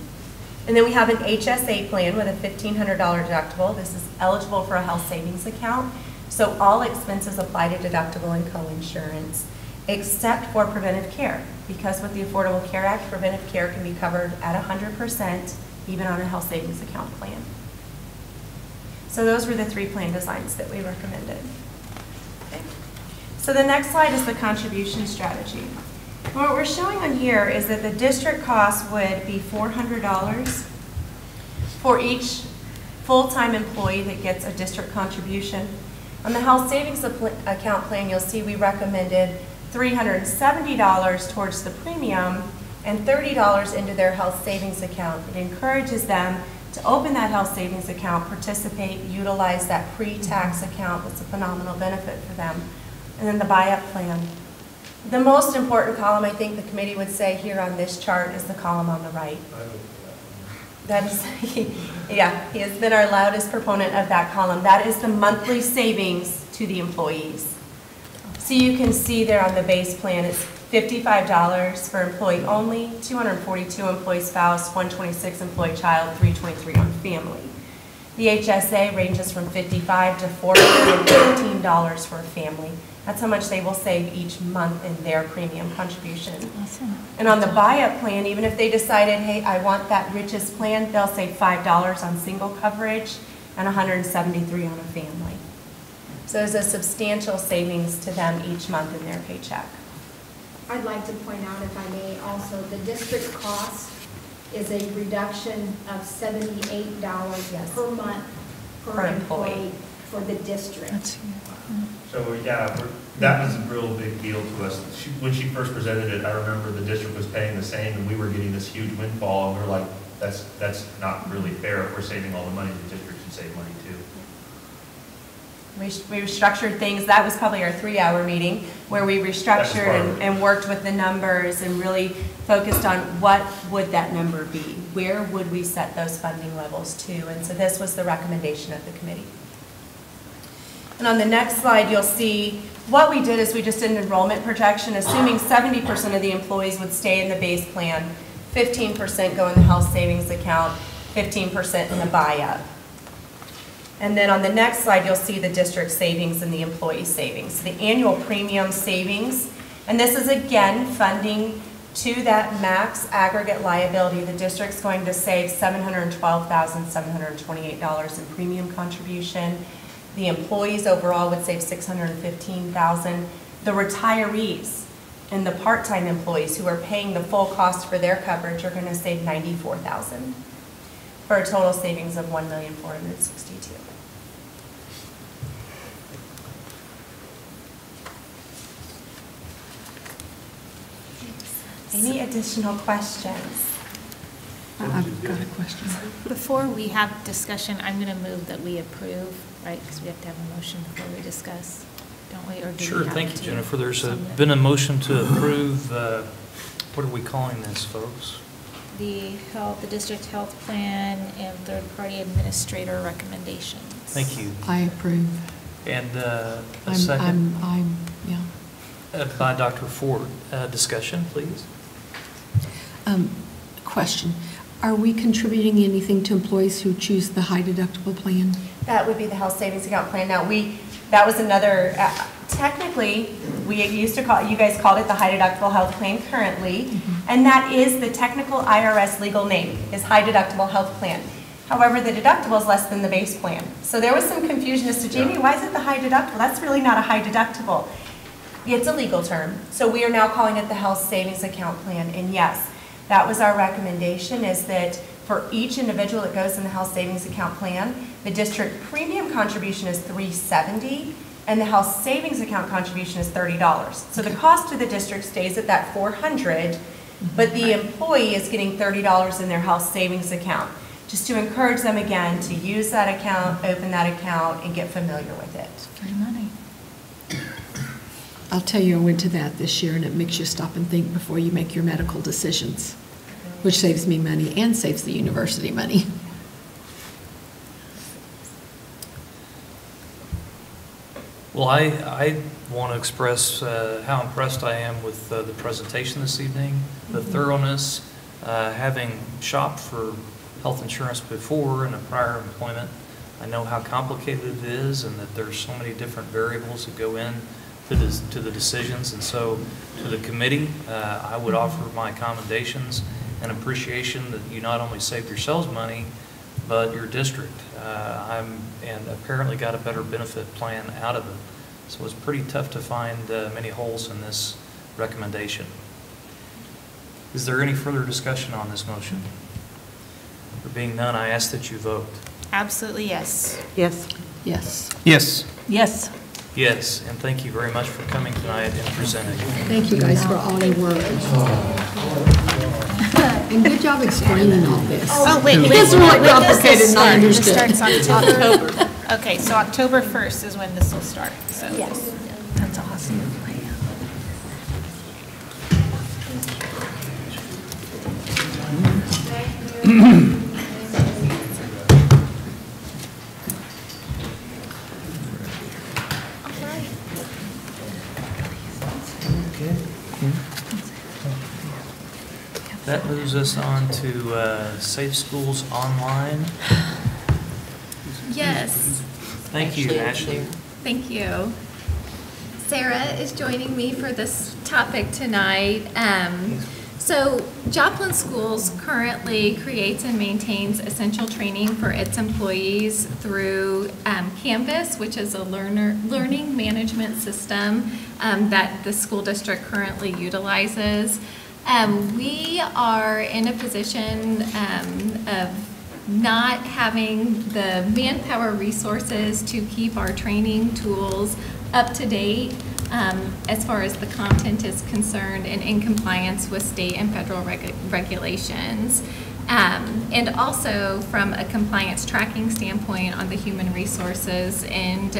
And then we have an HSA plan with a $1,500 deductible. This is eligible for a health savings account. So all expenses apply to deductible and co-insurance, except for preventive care. Because with the Affordable Care Act, preventive care can be covered at 100%, even on a health savings account plan. So those were the 3 plan designs that we recommended. Okay. So the next slide is the contribution strategy. What we're showing on here is that the district cost would be $400 for each full-time employee that gets a district contribution. On the health savings account plan, you'll see we recommended $370 towards the premium and $30 into their health savings account. It encourages them to open that health savings account, participate, utilize that pre-tax account. That's a phenomenal benefit for them. And then the buy-up plan. The most important column, I think the committee would say here on this chart, is the column on the right. That is, yeah, he has been our loudest proponent of that column. That is the monthly savings to the employees. So you can see there on the base plan, it's $55 for employee only, $242 employee spouse, $126 employee child, $323 on family. The HSA ranges from $55 to $415 for a family. That's how much they will save each month in their premium contribution. Awesome. And on the buy-up plan, even if they decided, hey, I want that richest plan, they'll save $5 on single coverage and $173 on a family. So there's a substantial savings to them each month in their paycheck. I'd like to point out, if I may, also the district cost is a reduction of $78 per month per employee for the district. So yeah, that was a real big deal to us. When she first presented it, I remember the district was paying the same and we were getting this huge windfall, and we were like, that's not really fair. If we're saving all the money, the district should save money too. We restructured things. That was probably our 3-hour meeting where we restructured and worked with the numbers and really focused on what would that number be? Where would we set those funding levels to? And so this was the recommendation of the committee. And on the next slide, you'll see what we did is we just did an enrollment projection, assuming 70% of the employees would stay in the base plan, 15% go in the health savings account, 15% in the buy-up. And then on the next slide, you'll see the district savings and the employee savings. So the annual premium savings, and this is again funding to that max aggregate liability. The district's going to save $712,728 in premium contribution. The employees overall would save $615,000. The retirees and the part-time employees who are paying the full cost for their coverage are going to save $94,000 for a total savings of $1,462,000. Any additional questions? I've got a question. Before we have discussion, I'm going to move that we approve, right? Because we have to have a motion before we discuss, don't we? Or do Sure, we have thank you, to Jennifer. There's been a motion to approve, what are we calling this, folks? The district health plan and third-party administrator recommendations. Thank you. I approve. And a second? Yeah. By Dr. Ford. Discussion, please. Question. Are we contributing anything to employees who choose the high deductible plan? That would be the health savings account plan. Now, that was another, technically, we used to call, you guys called it the high deductible health plan currently, and that is the technical IRS legal name, is high deductible health plan. However, the deductible is less than the base plan. So there was some confusion as to, Jamie, why is it the high deductible? That's really not a high deductible. It's a legal term. So we are now calling it the health savings account plan. And yes, that was our recommendation, is that for each individual that goes in the health savings account plan, the district premium contribution is $370 and the health savings account contribution is $30. So the cost to the district stays at that $400, but the employee is getting $30 in their health savings account, just to encourage them again to use that account, open that account, and get familiar with it. Free money. I'll tell you, I went to that this year, and it makes you stop and think before you make your medical decisions, which saves me money and saves the university money. Well, I want to express how impressed I am with the presentation this evening, the thoroughness, having shopped for health insurance before in a prior employment. I know how complicated it is and that there's so many different variables that go in to the decisions. And so to the committee, I would offer my commendations and appreciation that you not only saved yourselves money, but your district. And apparently got a better benefit plan out of it. So it's pretty tough to find many holes in this recommendation. Is there any further discussion on this motion? There being none, I ask that you vote. Absolutely yes. Yes. Yes. Yes. Yes. Yes, and thank you very much for coming tonight and presenting. Thank you guys for all your work. And good job explaining all this. Oh, wait. It's really complicated and I This understood. starts October. Okay, so October 1st is when this will start, so. Yes. That's awesome. That moves us on to Safe Schools Online. Yes. Thank you, Ashley. Thank you. Sarah is joining me for this topic tonight. So Joplin Schools currently creates and maintains essential training for its employees through Canvas, which is a learning management system that the school district currently utilizes. We are in a position of not having the manpower resources to keep our training tools up to date as far as the content is concerned and in compliance with state and federal regulations. And also from a compliance tracking standpoint on the human resources, and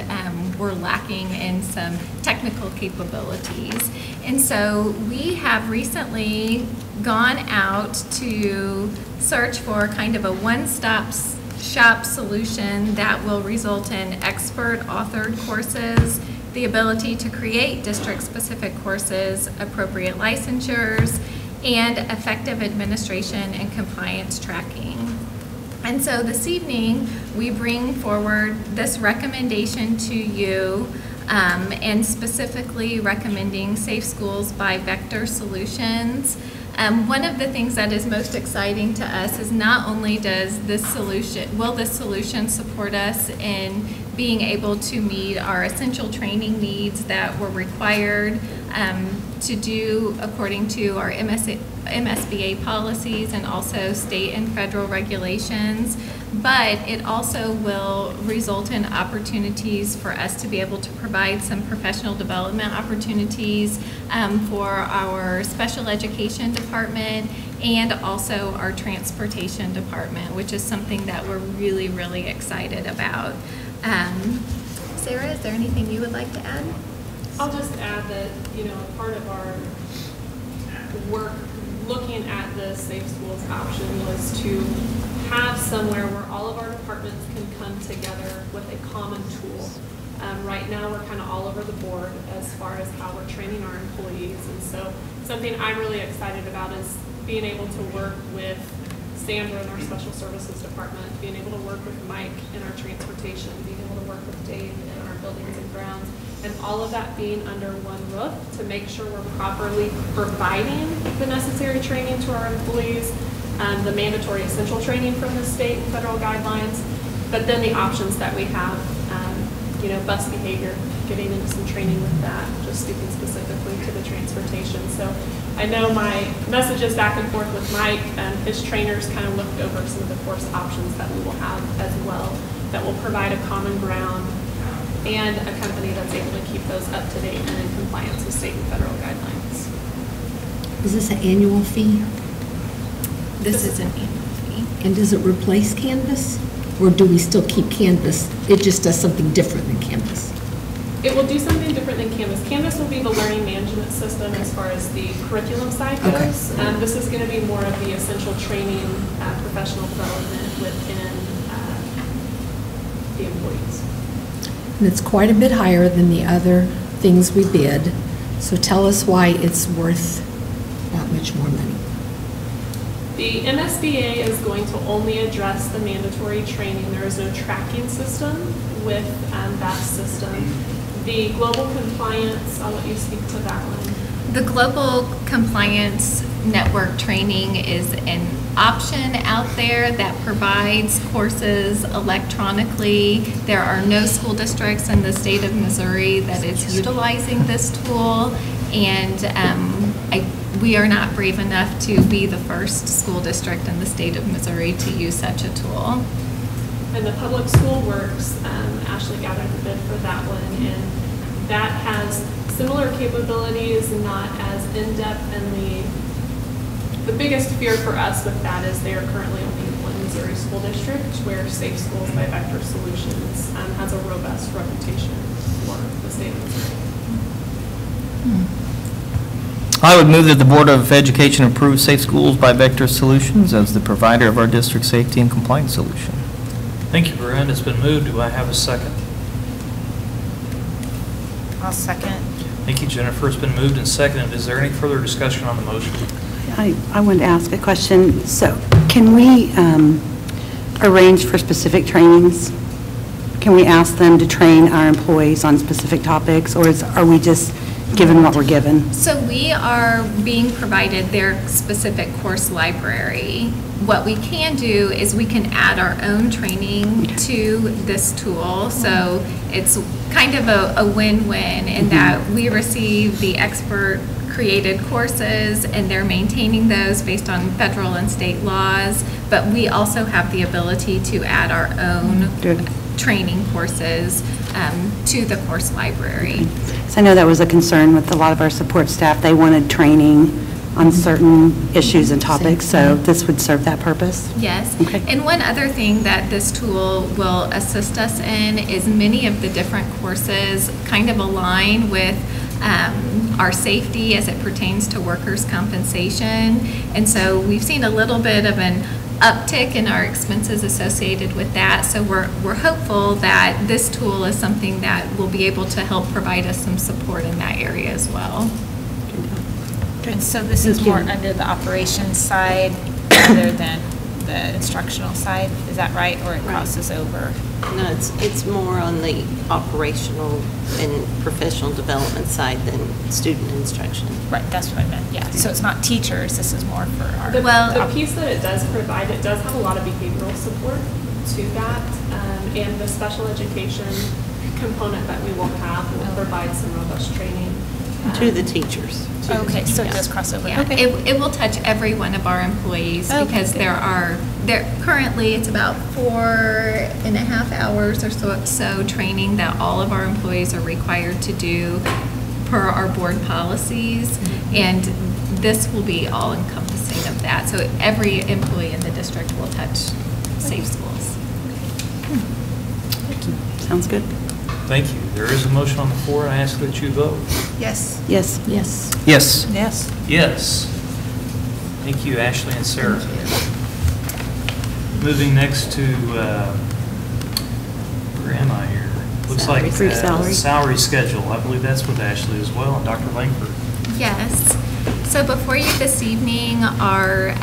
we're lacking in some technical capabilities. And so we have recently gone out to search for kind of a one-stop shop solution that will result in expert authored courses, the ability to create district-specific courses, appropriate licensures, and effective administration and compliance tracking. And so this evening, we bring forward this recommendation to you, and specifically recommending Safe Schools by Vector Solutions. One of the things that is most exciting to us is not only will this solution support us in being able to meet our essential training needs that were required to do according to our MSBA policies and also state and federal regulations, but it also will result in opportunities for us to be able to provide some professional development opportunities for our special education department and also our transportation department, which is something that we're really, really excited about. Sarah, is there anything you would like to add? I'll just add that, part of our work looking at the Safe Schools option was to have somewhere where all of our departments can come together with a common tool. Right now, we're kind of all over the board as far as how we're training our employees. And so something I'm really excited about is being able to work with Sandra in our special services department, being able to work with Mike in our transportation, being able to work with Dave in our buildings and grounds, and all of that being under one roof to make sure we're properly providing the necessary training to our employees, the mandatory essential training from the state and federal guidelines, but then the options that we have, bus behavior, getting into some training with that, just speaking specifically to the transportation. So I know my messages back and forth with Mike, his trainers kind of looked over some of the course options that we will have as well that will provide a common ground and a company that's able to keep those up to date and in compliance with state and federal guidelines. Is this an annual fee? This is an annual fee. And does it replace Canvas? Or do we still keep Canvas? It just does something different than Canvas. It will do something different than Canvas. Canvas will be the learning management system as far as the curriculum side goes. Okay. This is going to be more of the essential training, professional development within the employees. And it's quite a bit higher than the other things we bid. So tell us why it's worth that much more money. The MSBA is going to only address the mandatory training. There is no tracking system with that system. The global compliance, I'll let you speak to that one. The Global Compliance Network training is an option out there that provides courses electronically. There are no school districts in the state of Missouri that is utilizing this tool, and we are not brave enough to be the first school district in the state of Missouri to use such a tool. And the Public School Works, Ashley gathered the bid for that one, and that has similar capabilities, not as in-depth, and the biggest fear for us with that is they are currently only in one Missouri school district, where Safe Schools by Vector Solutions has a robust reputation for the state of Missouri. I would move that the Board of Education approve Safe Schools by Vector Solutions as the provider of our district safety and compliance solution. Thank you, Brent. It's been moved. Do I have a second? I'll second. Thank you, Jennifer. It's been moved and seconded. Is there any further discussion on the motion? I wanted to ask a question. So can we arrange for specific trainings? Can we ask them to train our employees on specific topics, or are we just given what we're given? So we are being provided their specific course library. What we can do is we can add our own training to this tool. So it's kind of a win-win in that we receive the expert created courses and they're maintaining those based on federal and state laws, but we also have the ability to add our own training courses to the course library. So I know that was a concern with a lot of our support staff. They wanted training on certain issues and topics, so this would serve that purpose? Yes. Okay. And one other thing that this tool will assist us in is many of the different courses kind of align with our safety as it pertains to workers' compensation. And so we've seen a little bit of an uptick in our expenses associated with that. So we're hopeful that this tool is something that will be able to help provide us some support in that area as well. And so this is more under the operations side rather than the instructional side, is that right? Or it crosses over? No, it's more on the operational and professional development side than student instruction. Right, that's what I meant, yeah. So it's not teachers, this is more for our... The piece that it does provide, it does have a lot of behavioral support to that, and the special education component that we will have will provide some robust training. To the teachers. Okay, so it does cross over. Yeah, okay. it will touch every one of our employees because currently it's about 4.5 hours or so training that all of our employees are required to do per our board policies, and this will be all encompassing of that. So every employee in the district will touch Safe Schools. Thank you. Sounds good. Thank you. There is a motion on the floor, and I ask that you vote. Yes. Yes. Yes. Yes. Yes. Yes. Thank you, Ashley and Sarah. Moving next to, where am I here? Looks Looks like Approved salary. salary schedule. I believe that's with Ashley as well, and Dr. Langford. Yes. So before you this evening are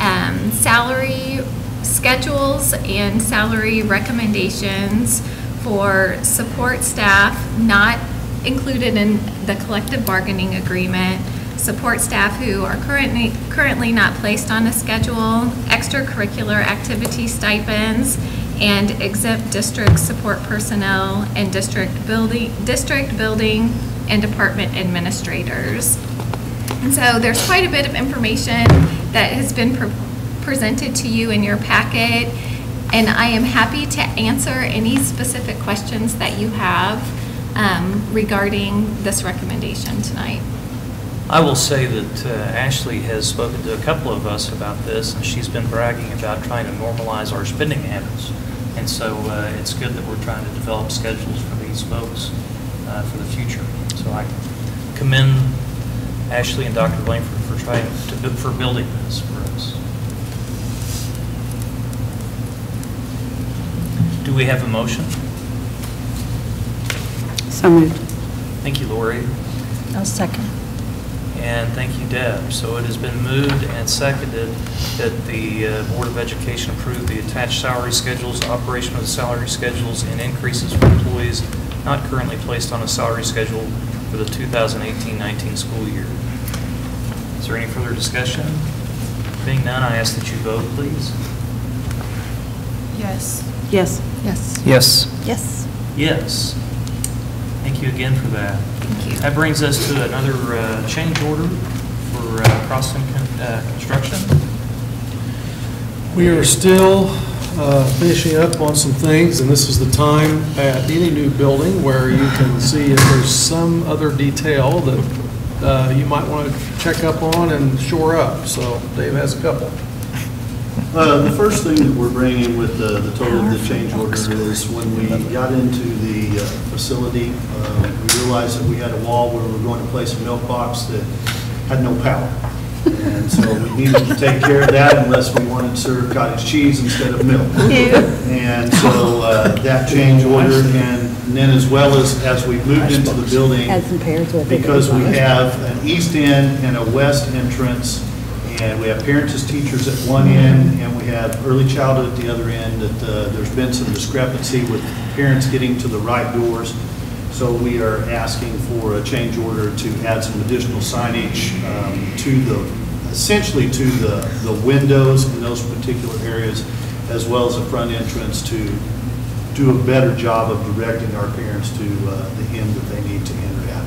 salary schedules and salary recommendations for support staff not included in the collective bargaining agreement, support staff who are currently not placed on a schedule, extracurricular activity stipends, and exempt district support personnel and district building and department administrators. And so there's quite a bit of information that has been presented to you in your packet, and I am happy to answer any specific questions that you have regarding this recommendation tonight. I will say that Ashley has spoken to a couple of us about this, and she's been bragging about trying to normalize our spending habits. And so it's good that we're trying to develop schedules for these folks for the future. So I commend Ashley and Dr. Langford for trying for building this for us. Do we have a motion? So moved. Thank you, Lori. I'll second. And thank you, Deb. So it has been moved and seconded that the Board of Education approve the attached salary schedules, operation of the salary schedules, and increases for employees not currently placed on a salary schedule for the 2018-19 school year. Is there any further discussion? Being none, I ask that you vote, please. Yes. Yes. Yes. Yes. Yes. Yes. Thank you again for that. Thank you. That brings us to another change order for Crosstown Construction. We are still finishing up on some things, and this is the time at any new building where you can see if there's some other detail that you might want to check up on and shore up. So Dave has a couple. The first thing that we're bringing with the total of the change order is when we got into the facility, we realized that we had a wall where we were going to place a milk box that had no power. And so we needed to take care of that unless we wanted to serve cottage cheese instead of milk. And so that change order, and then as well as we moved into the building, because we have an east end and a west entrance, and we have parents as teachers at one end, and we have early childhood at the other end, that there's been some discrepancy with parents getting to the right doors. So we are asking for a change order to add some additional signage essentially to the windows in those particular areas, as well as the front entrance, to do a better job of directing our parents to the end that they need to enter at.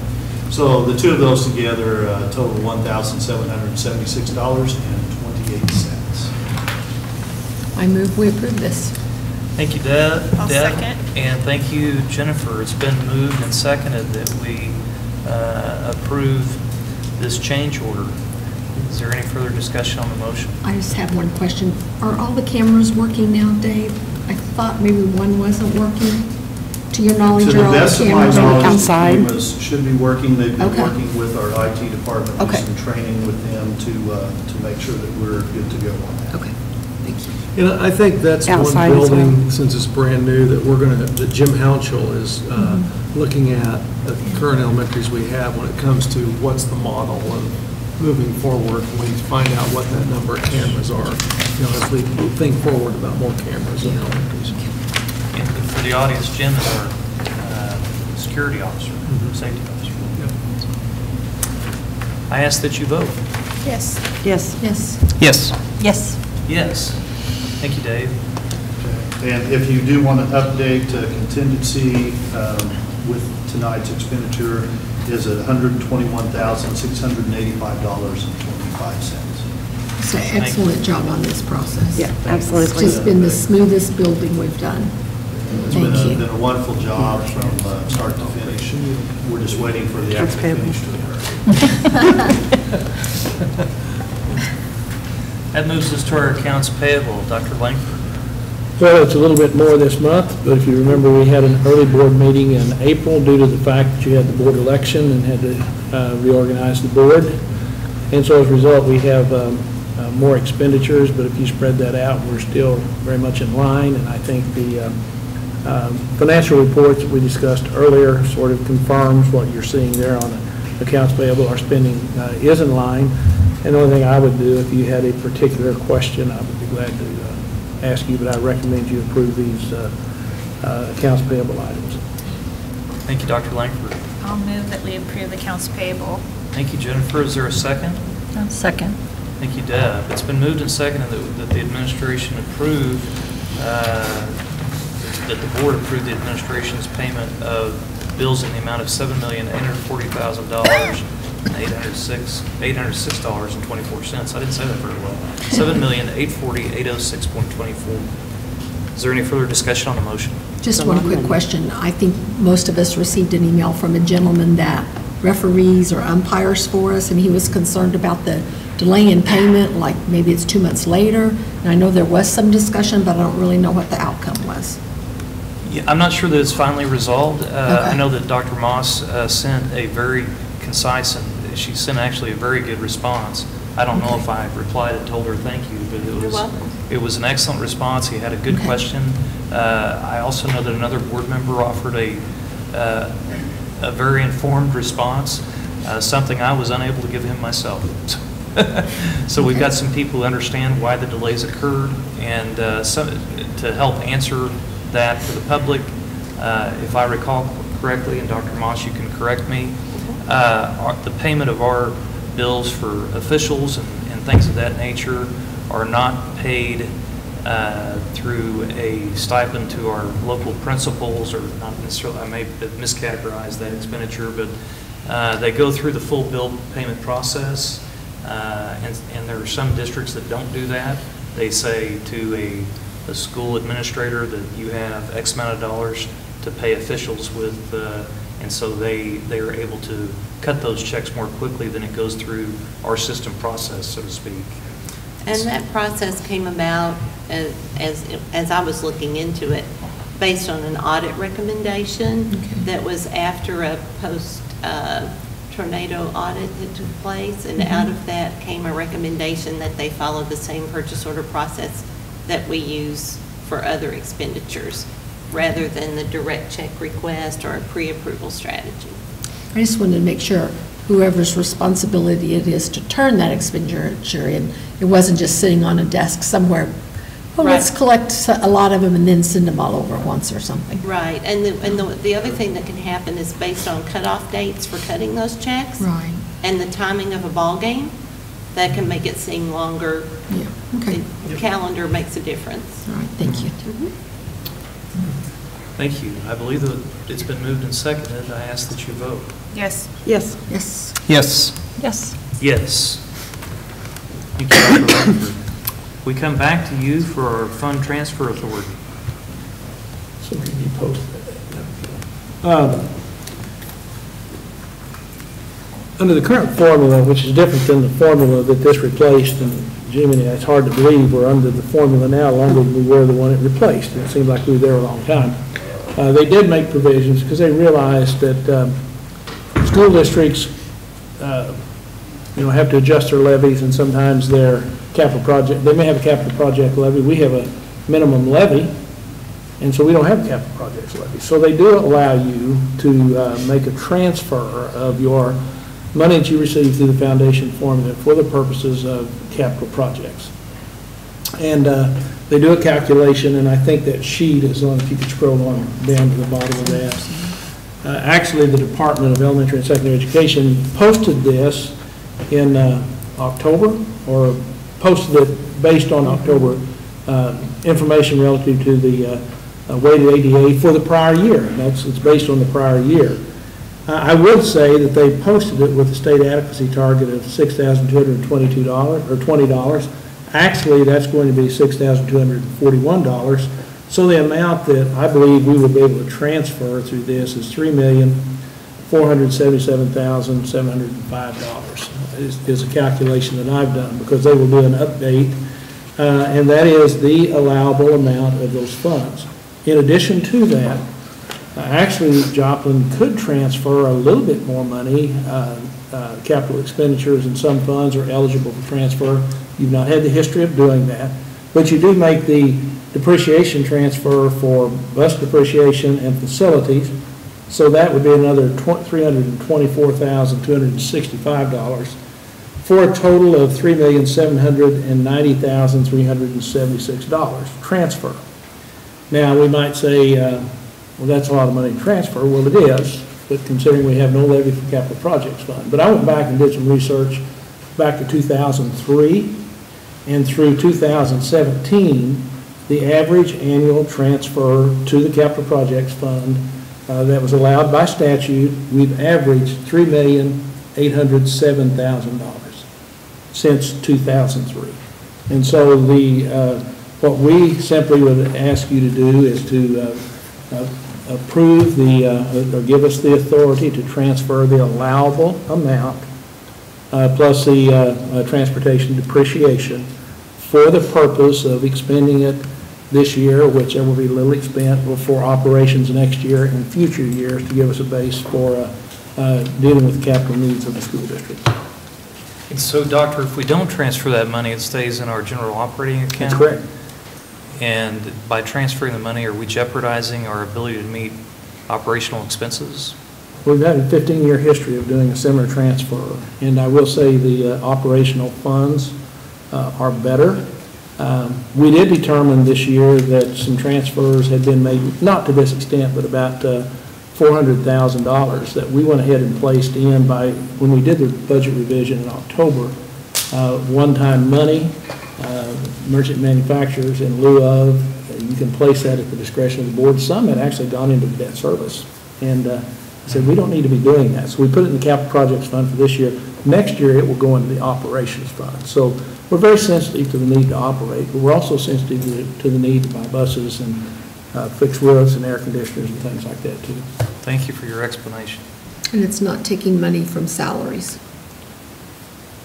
So the two of those together total $1,776.28. I move we approve this. Thank you, Deb. I'll second. And thank you, Jennifer. It's been moved and seconded that we approve this change order. Is there any further discussion on the motion? I just have one question. Are all the cameras working now, Dave? I thought maybe one wasn't working. To your knowledge, to the are all best the of my cameras knowledge, outside? cameras should be working. They've been Okay. working with our IT department, Okay. some training with them to make sure that we're good to go on that. Okay, thank you. And I think that's Outside one as well. building, since it's brand new, that that Jim Hounshell is looking at the current elementaries we have when it comes to what's the model and moving forward, when we find out what that number of cameras are, as we think forward about more cameras in elementaries. And for the audience, Jim is our security officer, safety officer. I ask that you vote. Yes. Yes. Yes. Yes. Yes. Yes. Thank you, Dave. And if you do want to update contingency with tonight's expenditure, is at $121,685.25. It's an excellent job on this process. Yeah, absolutely. It's just been the smoothest building we've done. It's Thank you. been a wonderful job from start to finish. We're just waiting for the actual finish to occur. That moves us to our accounts payable. Dr. Langford. Well, it's a little bit more this month, but if you remember, we had an early board meeting in April due to the fact that you had the board election and had to reorganize the board. And so as a result, we have more expenditures, but if you spread that out, we're still very much in line. And I think the Financial reports that we discussed earlier sort of confirms what you're seeing there on accounts payable. Our spending is in line. And the only thing I would do, if you had a particular question, I would be glad to ask you, but I recommend you approve these accounts payable items. Thank you, Dr. Langford. I'll move that we approve the accounts payable. Thank you, Jennifer. Is there a second? Second. Thank you, Deb. It's been moved and seconded that the administration approve, that the board approve the administration's payment of bills in the amount of $7,840,000 and $806.24. I didn't say that very well. $7,840,806.24. Is there any further discussion on the motion? Just one quick question. I think most of us received an email from a gentleman that referees or umpires for us, and he was concerned about the delay in payment, like maybe it's 2 months later. And I know there was some discussion, but I don't really know what the outcome was. Yeah, I'm not sure that it's finally resolved. I know that Dr. Moss sent a very concise, and she sent actually a very good response. I don't know if I replied and told her thank you, but it was an excellent response. He had a good question. I also know that another board member offered a very informed response, something I was unable to give him myself. So we've got some people who understand why the delays occurred, and to help answer that for the public, if I recall correctly, and Dr. Moss, you can correct me, the payment of our bills for officials and things of that nature are not paid through a stipend to our local principals, or not necessarily, I may have miscategorized that expenditure, but they go through the full bill payment process, and there are some districts that don't do that. They say to a school administrator that you have X amount of dollars to pay officials with, and so they are able to cut those checks more quickly than it goes through our system process, so to speak. And that process came about, as I was looking into it, based on an audit recommendation that was after a post-tornado audit that took place, and out of that came a recommendation that they follow the same purchase order process that we use for other expenditures, rather than the direct check request or a pre-approval strategy. I just wanted to make sure whoever's responsibility it is to turn that expenditure in, it wasn't just sitting on a desk somewhere. Well, let's collect a lot of them and then send them all over at once or something. Right, and the other thing that can happen is based on cutoff dates for cutting those checks. Right. And the timing of a ball game, that can make it seem longer. Yeah, okay. The calendar makes a difference. All right, thank you. Thank you. I believe that it's been moved and seconded. I ask that you vote. Yes. Yes. Yes. Yes. Yes. Yes. Thank you, Dr. Langford. We come back to you for our fund transfer authority. So can you post that? Under the current formula, which is different than the formula that this replaced, and Jimmy, it's hard to believe we're under the formula now longer than we were the one it replaced. It seemed like we were there a long time. They did make provisions because they realized that school districts, have to adjust their levies, and sometimes their capital project, they may have a capital project levy. We have a minimum levy, and so we don't have a capital projects levy. So they do allow you to make a transfer of your money that you receive through the foundation formula for the purposes of capital projects. And they do a calculation, and I think that sheet is on, if you could scroll on down to the bottom of that. Actually, the Department of Elementary and Secondary Education posted this in October, or posted it based on October information relative to the weighted ADA for the prior year. It's based on the prior year. I would say that they posted it with a state adequacy target of $6,222 or $20. Actually, that's going to be $6,241. So the amount that I believe we would be able to transfer through this is $3,477,705 is a calculation that I've done, because they will do an update, and that is the allowable amount of those funds. In addition to that, actually, Joplin could transfer a little bit more money. Capital expenditures in some funds are eligible for transfer. You've not had the history of doing that, but you do make the depreciation transfer for bus depreciation and facilities. So that would be another $324,265 for a total of $3,790,376 transfer. Now, we might say, well, that's a lot of money to transfer. Well, it is, but considering we have no levy for capital projects fund. But I went back and did some research back to 2003, and through 2017, the average annual transfer to the capital projects fund that was allowed by statute, we've averaged $3,807,000 since 2003. And so what we simply would ask you to do is to approve or give us the authority to transfer the allowable amount plus the transportation depreciation for the purpose of expending it this year, which there will be little spent for operations next year and future years to give us a base for dealing with the capital needs of the school district. And so, Doctor, if we don't transfer that money, it stays in our general operating account? That's correct. And by transferring the money, are we jeopardizing our ability to meet operational expenses? We've had a 15-year history of doing a similar transfer, and I will say the operational funds are better. We did determine this year that some transfers had been made, not to this extent, but about $400,000 that we went ahead and placed in when we did the budget revision in October. One-time money, merchant manufacturers in lieu of, you can place that at the discretion of the board. Some had actually gone into debt service, and I said we don't need to be doing that. So we put it in the capital projects fund for this year. Next year it will go into the operations fund. So we're very sensitive to the need to operate, but we're also sensitive to the need to buy buses and fix roofs and air conditioners and things like that too. Thank you for your explanation. And it's not taking money from salaries?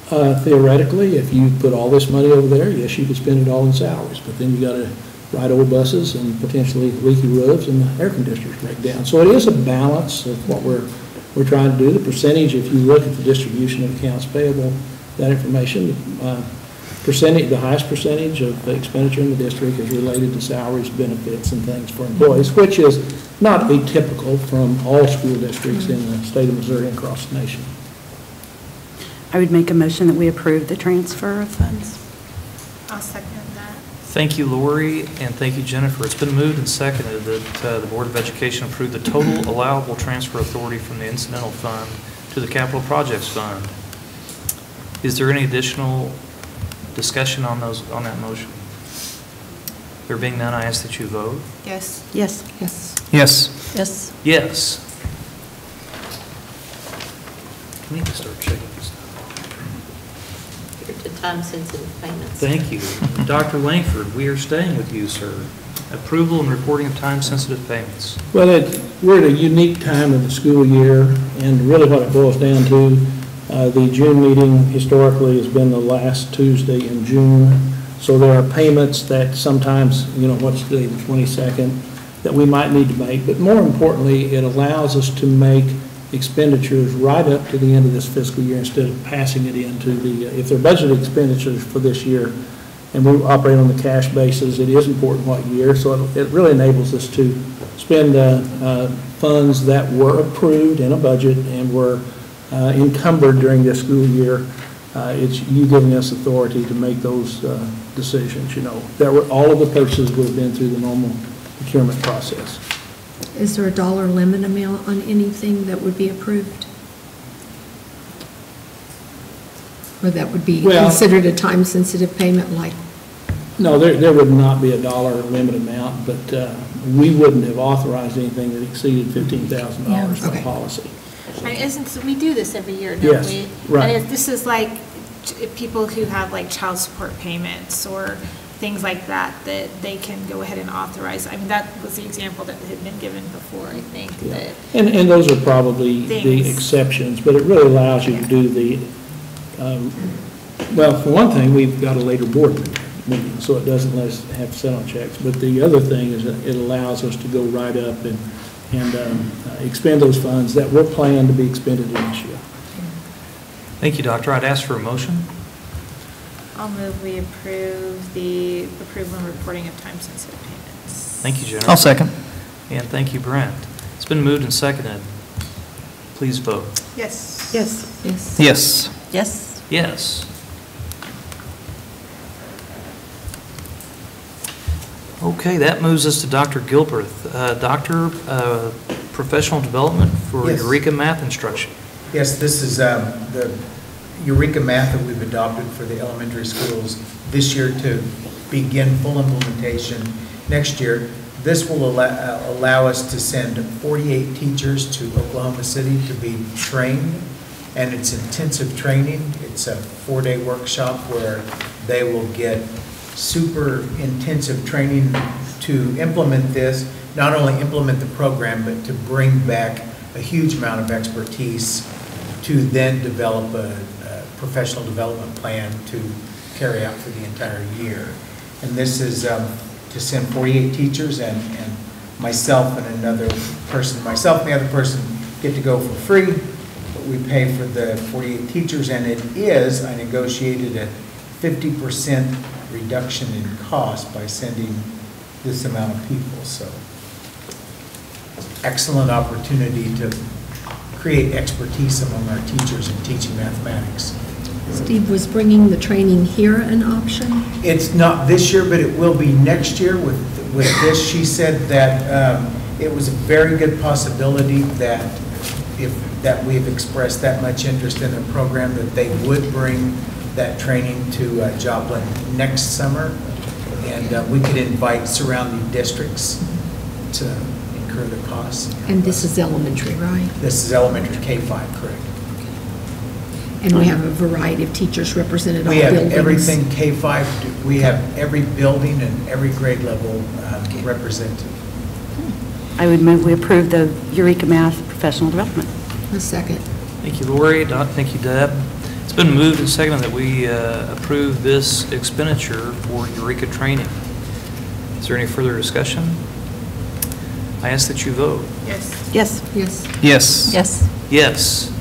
Theoretically, if you put all this money over there, yes, you could spend it all in salaries, but then you got to ride old buses and potentially leaky roofs and air conditioners break down. So it is a balance of what we're trying to do. The percentage, if you look at the distribution of accounts payable, that information, the highest percentage of the expenditure in the district is related to salaries, benefits, and things for employees, which is not atypical from all school districts in the state of Missouri and across the nation. I would make a motion that we approve the transfer of funds. I'll second that. Thank you, Lori, and thank you, Jennifer. It's been moved and seconded that the Board of Education approve the total allowable transfer authority from the incidental fund to the capital projects fund. Is there any additional discussion on that motion? There being none, I ask that you vote. Yes. Yes. Yes. Yes. Yes. Yes. We need to start checking this stuff. To time-sensitive payments. Thank you. Dr. Langford, we are staying with you, sir. Approval and reporting of time-sensitive payments. Well, we're at a unique time of the school year, and really what it boils down to, the June meeting historically has been the last Tuesday in June. So there are payments that sometimes, what's today, the 22nd, that we might need to make. But more importantly, it allows us to make expenditures right up to the end of this fiscal year instead of passing it into if they're budgeted expenditures for this year and we operate on the cash basis, it is important what year. So it really enables us to spend funds that were approved in a budget and were encumbered during this school year. It's you giving us authority to make those decisions. All of the purchases would have been through the normal procurement process. Is there a dollar limit amount on anything that would be approved? Or that would be considered a time-sensitive payment like? No, there would not be a dollar limit amount, but we wouldn't have authorized anything that exceeded $15,000 by policy. We do this every year, don't yes, we? Right. And this is like people who have like child support payments or things like that they can go ahead and authorize. I mean, that was the example that had been given before, I think. Yeah. And those are probably the exceptions, but it really allows you to do the, well, for one thing, we've got a later board meeting, so it doesn't let us have to sit on checks. But the other thing is that it allows us to go right up and expend those funds that were planned to be expended in this year. Thank you, Doctor. I'd ask for a motion. I'll move we approve the approval and reporting of time-sensitive payments. Thank you, Jennifer. I'll second. And thank you, Brent. It's been moved and seconded. Please vote. Yes. Yes. Yes. Yes. Yes. Yes. Okay, that moves us to Dr. Gilbreth. Doctor, professional development for Yes. Eureka math instruction. Yes, this is the Eureka math that we've adopted for the elementary schools this year to begin full implementation next year. This will allow us to send 48 teachers to Oklahoma City to be trained, and it's intensive training. It's a 4-day workshop where they will get super intensive training to implement this, not only implement the program, but to bring back a huge amount of expertise to then develop a professional development plan to carry out for the entire year. And this is to send 48 teachers, and myself and another person, myself and the other person get to go for free, but we pay for the 48 teachers, and it is, I negotiated a 50% reduction in cost by sending this amount of people. So excellent opportunity to create expertise among our teachers in teaching mathematics. Steve, was bringing the training here an option? It's not this year, but it will be next year with this. She said that it was a very good possibility that that we've expressed that much interest in the program, that they would bring that training to Joplin next summer, and we could invite surrounding districts to incur the costs. And this is elementary, right? This is elementary, K-5, correct. And we have a variety of teachers represented all We have buildings. everything K-5, we have every building and every grade level represented. I would move we approve the Eureka Math Professional Development. A second. Thank you, Lori. Thank you, Deb. It's been moved and seconded that we approve this expenditure for Eureka training. Is there any further discussion? I ask that you vote. Yes. Yes. Yes. Yes. Yes. Yes.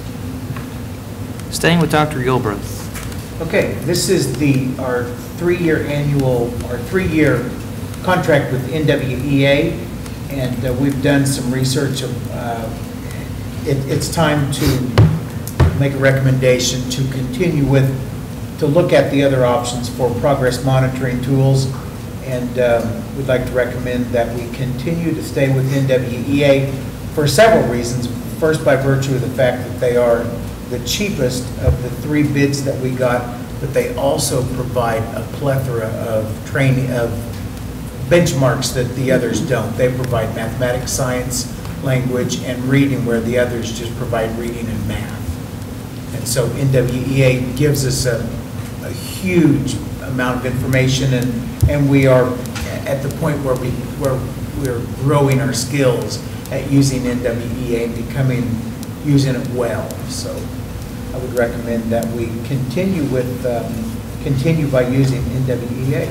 Staying with Dr. Gilbreth. Okay, this is our 3-year contract with NWEA, and we've done some research. It's time to make a recommendation to continue to look at the other options for progress monitoring tools, and we'd like to recommend that we continue to stay with NWEA for several reasons. First, by virtue of the fact that they are the cheapest of the 3 bids that we got, but they also provide a plethora of training, of benchmarks that the others don't. They provide mathematics, science, language, and reading, where the others just provide reading and math. And so NWEA gives us a huge amount of information, and we are at the point where we're growing our skills at using NWEA and using it well. So I would recommend that we continue by using NWEA.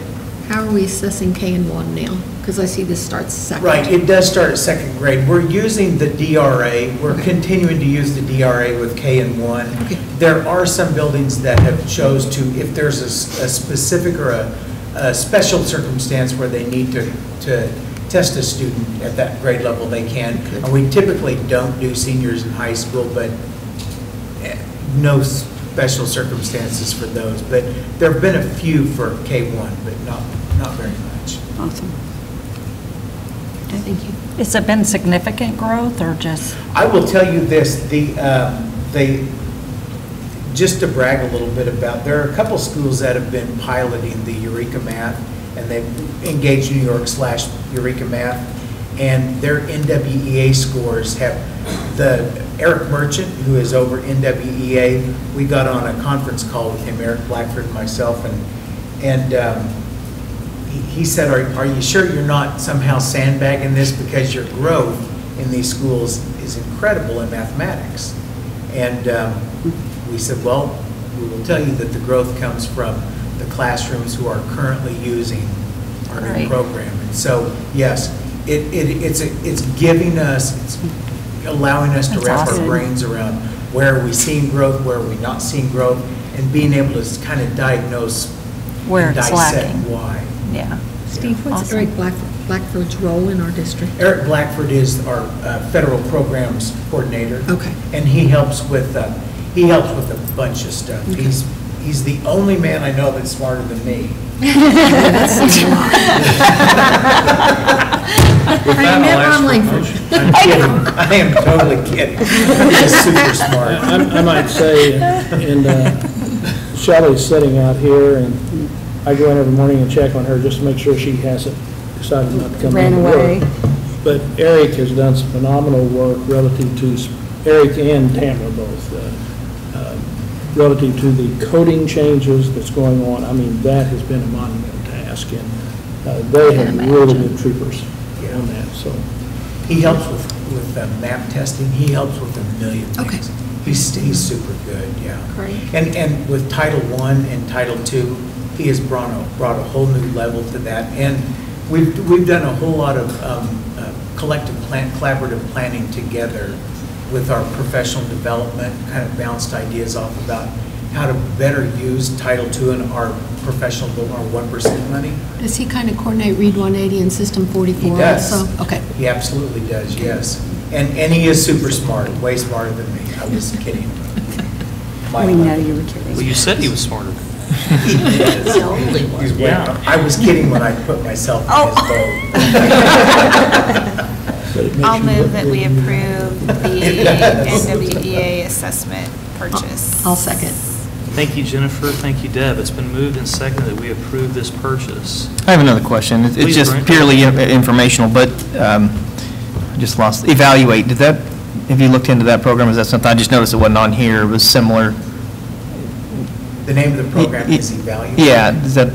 How are we assessing K and 1 now? Because I see this starts second. Right, it does start at 2nd grade. We're using the DRA. We're continuing to use the DRA with K and 1. Okay. There are some buildings that have chose to, if there's a specific or a special circumstance where they need to test a student at that grade level, they can. And we typically don't do seniors in high school, but no special circumstances for those. But there have been a few for K1, but not very much. Awesome. Thank you. Has it been significant growth or just? I will tell you this, just to brag a little bit about, there are a couple schools that have been piloting the Eureka Math, and they've engaged New York /Eureka Math, and their NWEA scores have, Eric Merchant, who is over NWEA, we got on a conference call with him, Eric Blackford and myself, and he said, are you sure you're not somehow sandbagging this, because your growth in these schools is incredible in mathematics? And we said, well, we will tell you that the growth comes from the classrooms who are currently using our new program. And so, yes, it's giving us, it's allowing us to wrap our brains around where are we seeing growth, where are we not seeing growth, and being able to kind of diagnose where and it's dissect lacking. why. Yeah. Steve, what's Awesome. Eric Blackford's role in our district? Eric Blackford is our federal programs coordinator. Okay. And he helps with a bunch of stuff. Okay. He's the only man I know that's smarter than me. That seems a lot. With that, I'll ask for a motion. I'm kidding. I am totally kidding. He's super smart. I might say, and Shelley's sitting out here, and I go in every morning and check on her just to make sure she hasn't decided not to come Ran in to away. work. But Eric has done some phenomenal work relative to, Eric and Tamara both, relative to the coding changes that's going on. I mean, that has been a monumental task, and they have really been troopers on that, so. He helps with map testing. He helps with a million things. Okay. He's super good, yeah. Great. And with Title I and Title II, he has brought a whole new level to that. And we've done a whole lot of collaborative planning together with our professional development, kind of bounced ideas off about how to better use Title II and our professional, our 1% money. Does he kind of coordinate Read 180 and System 44 He does. also? Okay. He absolutely does, yes. And he is super smart, way smarter than me. I was kidding. We know you were kidding. Well, you said he was smarter. He is. He's way- Yeah. I was kidding when I put myself in his boat. I'll move that we approve the NWEA assessment purchase. I'll second. Thank you, Jennifer. Thank you, Deb. It's been moved and seconded that we approve this purchase. I have another question. It's Please, just Brian. purely informational, but I just lost, evaluate, have you looked into that program? Is that something, I just noticed it wasn't on here, it was similar. The name of the program is Evaluate. Yeah, is that,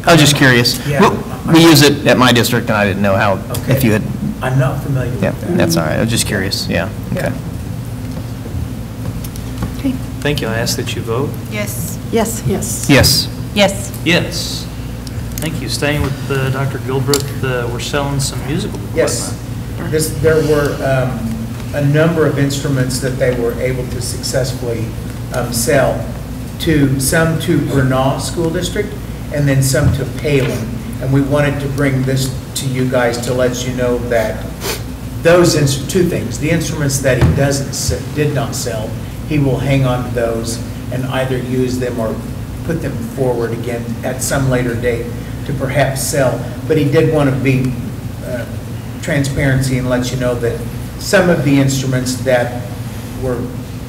I was just curious. Yeah. We use it at my district, and I didn't know how, Okay. if you had, I'm not familiar with yeah, that. that's all right, I was just curious, yeah, okay. Thank you. I ask that you vote. Yes. Yes. Yes. Yes. Yes. Yes. Thank you. Staying with Dr. Gilbrook, we're selling some musical equipment. Yes. There were a number of instruments that they were able to successfully sell, some to Bernal School District and then some to Palin. And we wanted to bring this to you guys to let you know that those, two things, the instruments that he did not sell, he will hang on to those and either use them or put them forward again at some later date to perhaps sell. But he did want to be transparency and let you know that some of the instruments that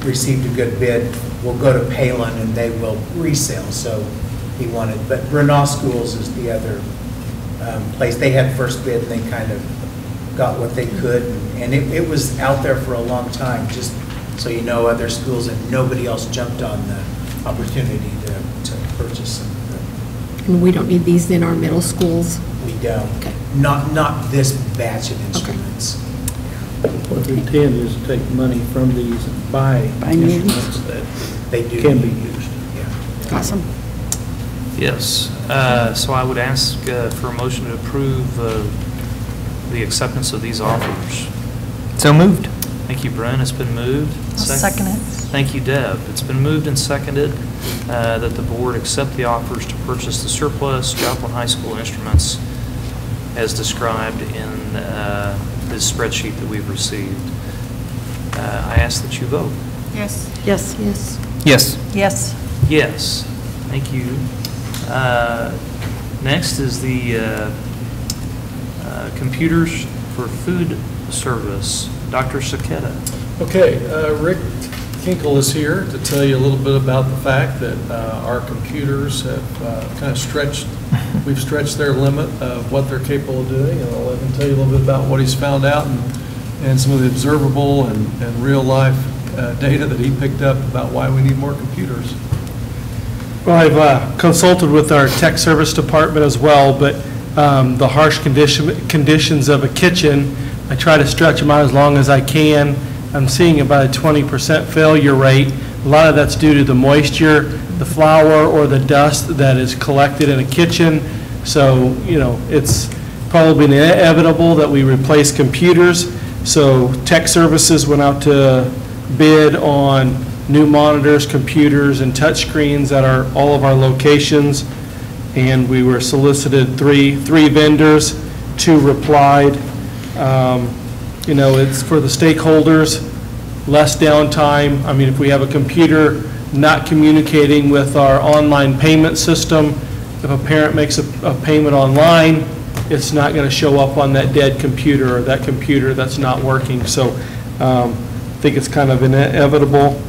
received a good bid will go to Palin and they will resell. So he wanted, but Bernal Schools is the other place. They had first bid and they kind of got what they could. And it was out there for a long time, just so you know, other schools, and nobody else jumped on the opportunity to purchase some of them. And we don't need these in our middle schools? We don't. Okay. Not this batch of instruments. What the intent is to take money from these and buy new. instruments that They do. can be used. Yeah. Awesome. Yes. So I would ask for a motion to approve the acceptance of these offers. So moved. Thank you, Brent. It's been moved. I'll second it. Thank you, Deb. It's been moved and seconded that the board accept the offers to purchase the surplus Joplin High School instruments as described in this spreadsheet that we've received. I ask that you vote. Yes. Yes. Yes. Yes. Yes. Yes. Thank you. Next is the computers for food service. Dr. Saketa. Okay, Rick Kinkle is here to tell you a little bit about the fact that our computers have kind of we've stretched their limit of what they're capable of doing, and I'll let him tell you a little bit about what he's found out and some of the observable and real-life data that he picked up about why we need more computers. Well, I've consulted with our tech service department as well, but the harsh conditions of a kitchen, I try to stretch them out as long as I can. I'm seeing about a 20% failure rate. A lot of that's due to the moisture, the flour, or the dust that is collected in a kitchen. So, you know, it's probably inevitable that we replace computers. So tech services went out to bid on new monitors, computers, and touch screens at all of our locations. and we were solicited three vendors, 2 replied. You know, it's for the stakeholders, less downtime. I mean, if we have a computer not communicating with our online payment system, if a parent makes a payment online, it's not going to show up on that dead computer or that computer that's not working. So I think it's kind of inevitable.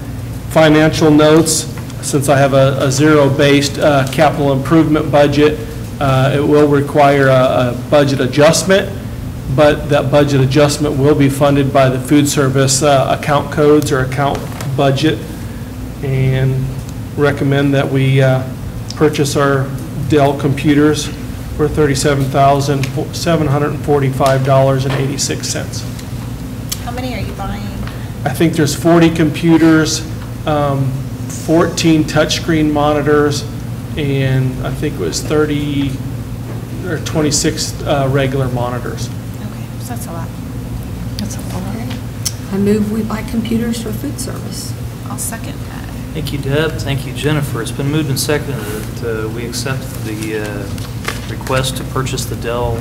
Financial notes, since I have a zero-based capital improvement budget, it will require a budget adjustment, but that budget adjustment will be funded by the food service account codes or account budget, and recommend that we purchase our Dell computers for $37,745.86. How many are you buying? I think there's 40 computers, 14 touchscreen monitors, and I think it was 30 or 26 regular monitors. Okay, so that's a lot. That's a lot. I move we buy computers for food service. I'll second that. Thank you, Deb. Thank you, Jennifer. It's been moved and seconded that we accept the request to purchase the Dell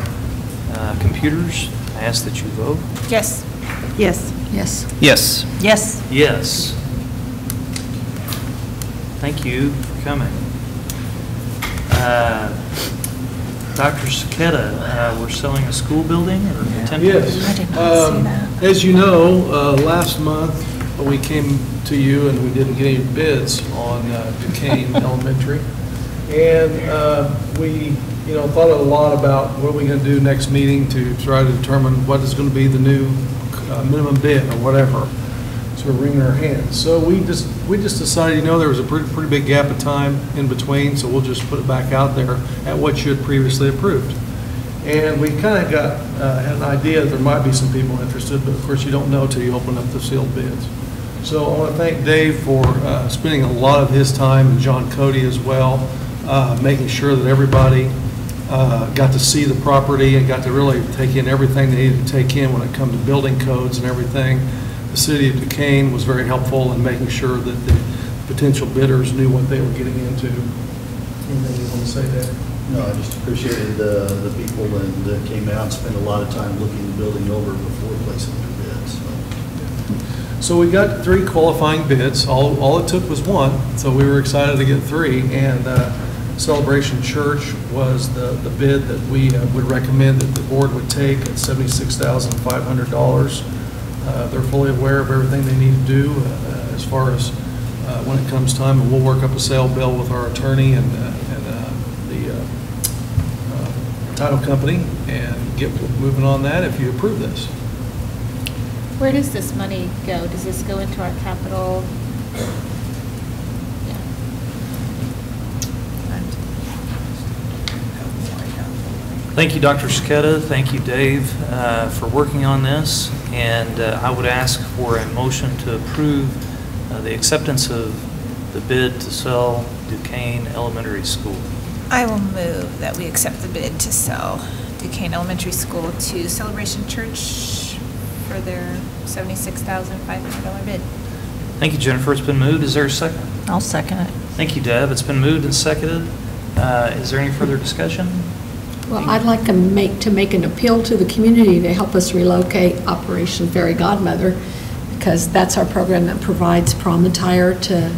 computers. I ask that you vote. Yes. Yes. Yes. Yes. Yes. Yes. Thank you for coming. Dr. Saketa, we're selling a school building or attempting? Yes. I did not see that. As you know, last month we came to you and we didn't get any bids on Duquesne Elementary. And we, thought a lot about what we're going to do next meeting to try to determine what is going to be the new minimum bid or whatever. So we're wringing our hands. So we just decided, there was a pretty big gap of time in between, so we'll just put it back out there at what you had previously approved. And we kind of had an idea that there might be some people interested, but of course you don't know till you open up the sealed bids. So I want to thank Dave for spending a lot of his time, and John Cody as well, making sure that everybody got to see the property and got to really take in everything they needed to take in when it comes to building codes and everything. The city of Duquesne was very helpful in making sure that the potential bidders knew what they were getting into. Anything you want to say there? No, I just appreciated the people that came out and spent a lot of time looking the building over before placing their bids. So we got 3 qualifying bids. All it took was 1, so we were excited to get 3. And Celebration Church was the bid that we would recommend that the board would take at $76,500. They're fully aware of everything they need to do as far as when it comes time, and we'll work up a sale bill with our attorney and the title company and get moving on that if you approve this. Where does this money go? Does this go into our capital? Yeah. Thank you, Dr. Saketa. Thank you, Dave, for working on this. And I would ask for a motion to approve the acceptance of the bid to sell Duquesne Elementary School. I will move that we accept the bid to sell Duquesne Elementary School to Celebration Church for their $76,500 bid. Thank you, Jennifer. It's been moved. Is there a second? I'll second it. Thank you, Deb. It's been moved and seconded. Is there any further discussion? Well, I'd like to make an appeal to the community to help us relocate Operation Fairy Godmother, because that's our program that provides prom attire to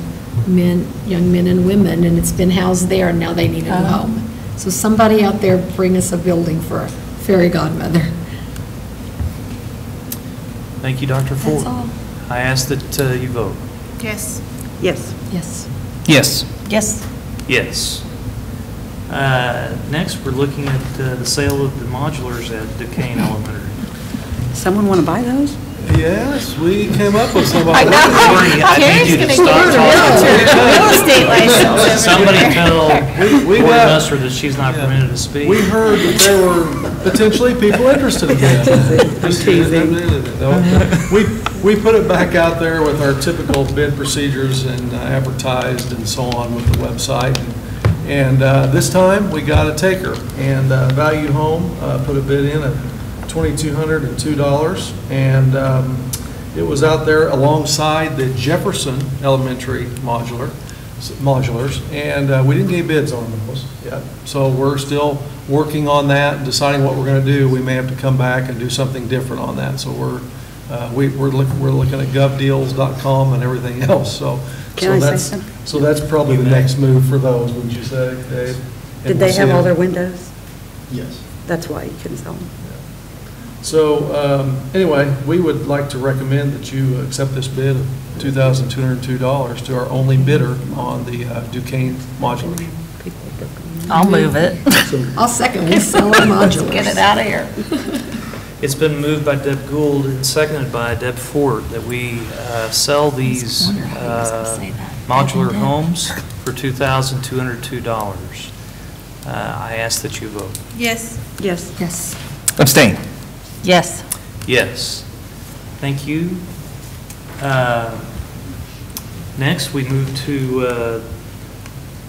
young men and women, and it's been housed there, and now they need a new home. So somebody out there bring us a building for a Fairy Godmother. Thank you, Dr. Ford. That's all. I ask that you vote. Yes. Yes. Yes. Yes. Yes. Yes. Next, we're looking at the sale of the modulars at Duquesne Elementary. Someone want to buy those? Yes, we came up with somebody. Karen's going to get a real estate license. Somebody tell Board Messer that she's not permitted to speak. We heard that there were potentially people interested in that. We put it back out there with our typical bid procedures and advertised and so on with the website. And this time we got a taker, and Value Home put a bid in at $2,202, and it was out there alongside the Jefferson Elementary modular modulars, and we didn't get bids on those yet. So we're still working on that and deciding what we're going to do. We may have to come back and do something different on that. So we're looking at govdeals.com and everything else. So that's probably the next move for those, would you say, Dave? Did they have all their windows? Yes. That's why you couldn't sell them. So anyway, we would like to recommend that you accept this bid of $2,202 to our only bidder on the Duquesne modular. I'll move it. I'll second, we sell our modulars. Get it out of here. It's been moved by Deb Gould and seconded by Deb Ford that we sell these modular homes for $2,202. I ask that you vote. Yes. Yes. Yes. Abstain. Yes. Yes. Thank you. Next, we move to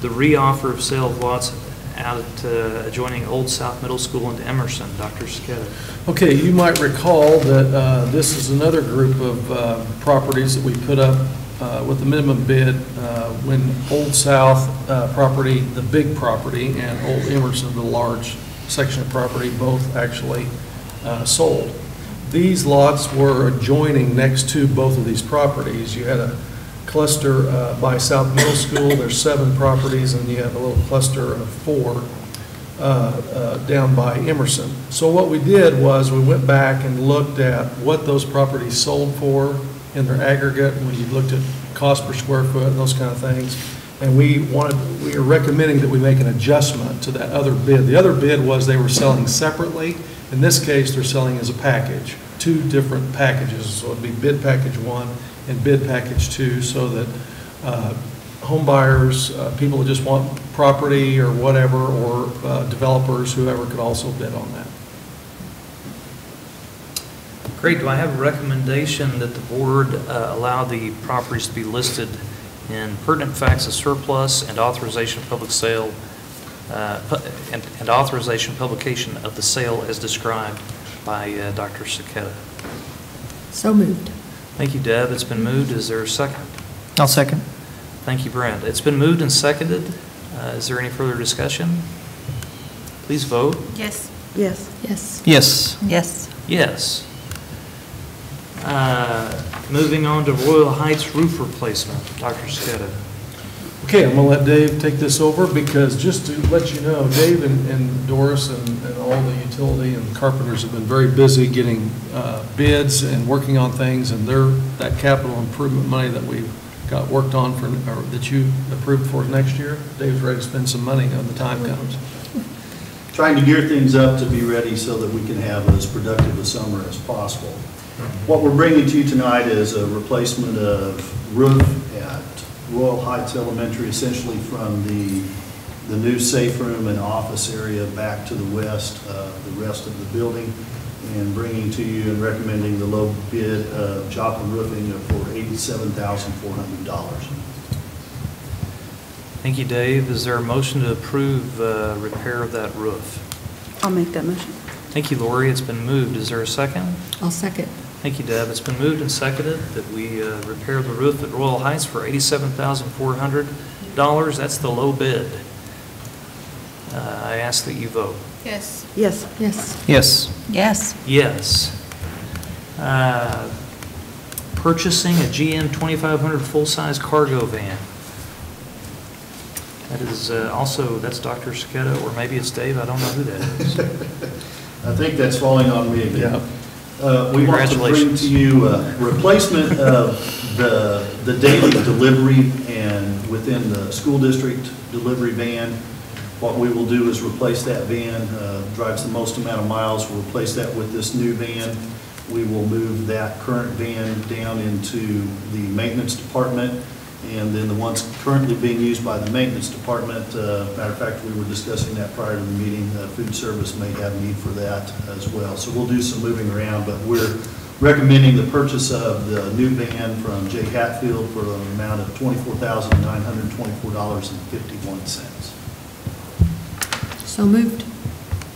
the reoffer of sale of lots out at adjoining Old South Middle School into Emerson. Dr. Skeda. Okay, you might recall that this is another group of properties that we put up with the minimum bid when Old South property, the big property, and Old Emerson, the large section of property, both actually sold. These lots were adjoining next to both of these properties. You had a cluster by South Middle School, there's 7 properties, and you have a little cluster of 4 down by Emerson. So what we did was we went back and looked at what those properties sold for in their aggregate, when you looked at cost per square foot and those kind of things, and we are recommending that we make an adjustment to that other bid. The other bid was they were selling separately. In this case, they're selling as a package, 2 different packages. So it'd be bid package 1 and bid package 2, so that home buyers, people that just want property or whatever, or developers, whoever, could also bid on that. Great. Do I have a recommendation that the board allow the properties to be listed in pertinent facts of surplus and authorization of public sale and authorization publication of the sale as described by Dr. Saketa? So moved. Thank you, Deb. It's been moved. Is there a second? I'll second. Thank you, Brent. It's been moved and seconded. Is there any further discussion? Please vote. Yes. Yes. Yes. Yes. Yes. Yes. Moving on to Royal Heights roof replacement. Dr. Skeda. Okay, I'm going to let Dave take this over, because just to let you know, Dave and Doris and all the utility and carpenters have been very busy getting bids and working on things, and that capital improvement money that we've got worked on for, or that you approved for next year, Dave's ready to spend some money when the time comes. Trying to gear things up to be ready so that we can have as productive a summer as possible. What we're bringing to you tonight is a replacement of roof at Royal Heights Elementary, essentially from the new safe room and office area back to the west, the rest of the building, and bringing to you and recommending the low bid of Joplin Roofing for $87,400. Thank you, Dave. Is there a motion to approve repair of that roof? I'll make that motion. Thank you, Lori. It's been moved. Is there a second? I'll second. Thank you, Deb. It's been moved and seconded that we repair the roof at Royal Heights for $87,400. That's the low bid. I ask that you vote. Yes. Yes. Yes. Yes. Yes. Yes. Purchasing a GM 2500 full-size cargo van. That is also, that's Dr. Saketa, or maybe it's Dave. I don't know who that is. I think that's falling on me again. Yeah. We want to bring to you a replacement of the daily delivery and within the school district delivery van. What we will do is replace that van, drives the most amount of miles. We'll replace that with this new van. We will move that current van down into the maintenance department, and then the ones currently being used by the maintenance department, matter of fact, we were discussing that prior to the meeting, food service may have need for that as well. So we'll do some moving around, but we're recommending the purchase of the new van from J. Hatfield for an amount of $24,924.51. So moved.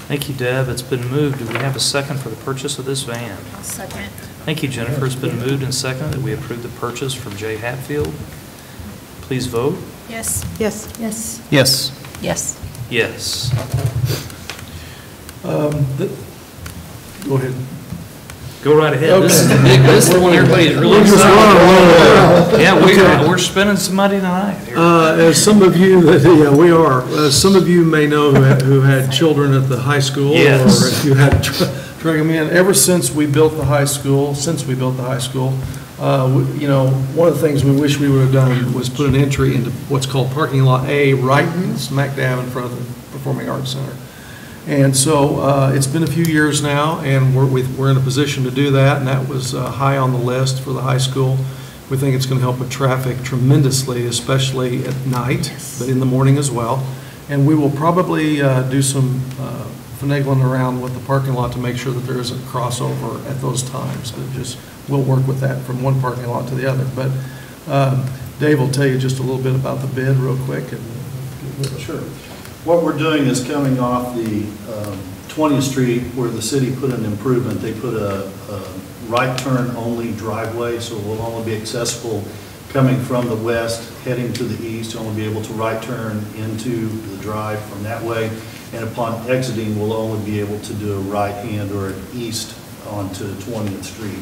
Thank you, Deb. It's been moved. Do we have a second for the purchase of this van? I'll second. Thank you, Jennifer. It's been moved and seconded that we approve the purchase from J. Hatfield. Please vote. Yes. Yes. Yes. Yes. Yes. Yes. Go ahead. Go right ahead. Okay. This is the big, this is the one everybody's really We're just excited. running. Yeah, we're spending some money tonight. here. As some of you, we are, as some of you may know who had children at the high school. Yes. Or if you had drag them in, ever since we built the high school, you know, one of the things we wish we would have done was put an entry into what's called parking lot A, right smack dab in front of the Performing Arts Center. And so it's been a few years now, and we're in a position to do that, and that was high on the list for the high school. We think it's going to help with traffic tremendously, especially at night, but in the morning as well. And we will probably do some finagling around with the parking lot to make sure that there isn't crossover at those times. We'll work with that from one parking lot to the other. But Dave will tell you just a little bit about the bid real quick. Sure. What we're doing is coming off the 20th Street where the city put an improvement. They put a right turn only driveway, so it will only be accessible coming from the west, heading to the east. You'll only be able to right turn into the drive from that way. And upon exiting, we'll only be able to do a right hand or an east onto 20th Street.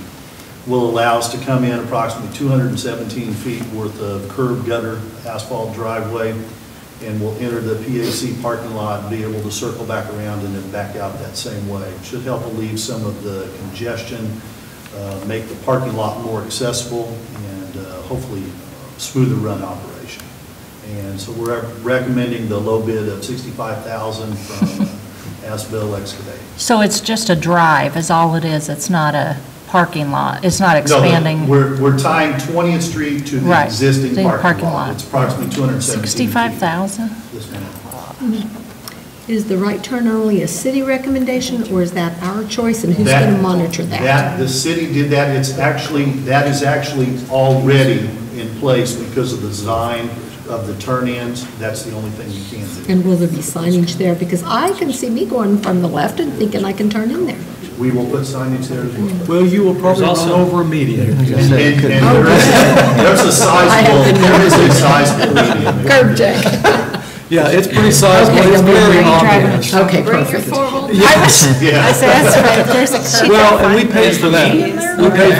Will allow us to come in approximately 217 feet worth of curb gutter asphalt driveway, and we'll enter the PAC parking lot and be able to circle back around and then back out that same way. Should help alleviate some of the congestion, make the parking lot more accessible, and hopefully smoother run operation. And so we're recommending the low bid of $65,000 from Asbel Excavating. So it's just a drive is all it is. It's not a parking lot. It's not expanding. No, we're tying 20th Street to the existing parking lot. It's approximately 217 65,000? Yes, ma'am. Is the right turn only a city recommendation, or is that our choice, and who's going to monitor that? The city did that. That is actually already in place because of the design of the turn-ins. That's the only thing you can do. And will there be signage there? Because I can see me going from the left and thinking I can turn in there. We will put signage there as well. Well, you will probably run over a median. And there's a sizable median. Curb check. Yeah, it's pretty sizable. It's very obvious. Okay, perfect. Yeah. I said, that's right. There's a Well, and we paid for that. We paid for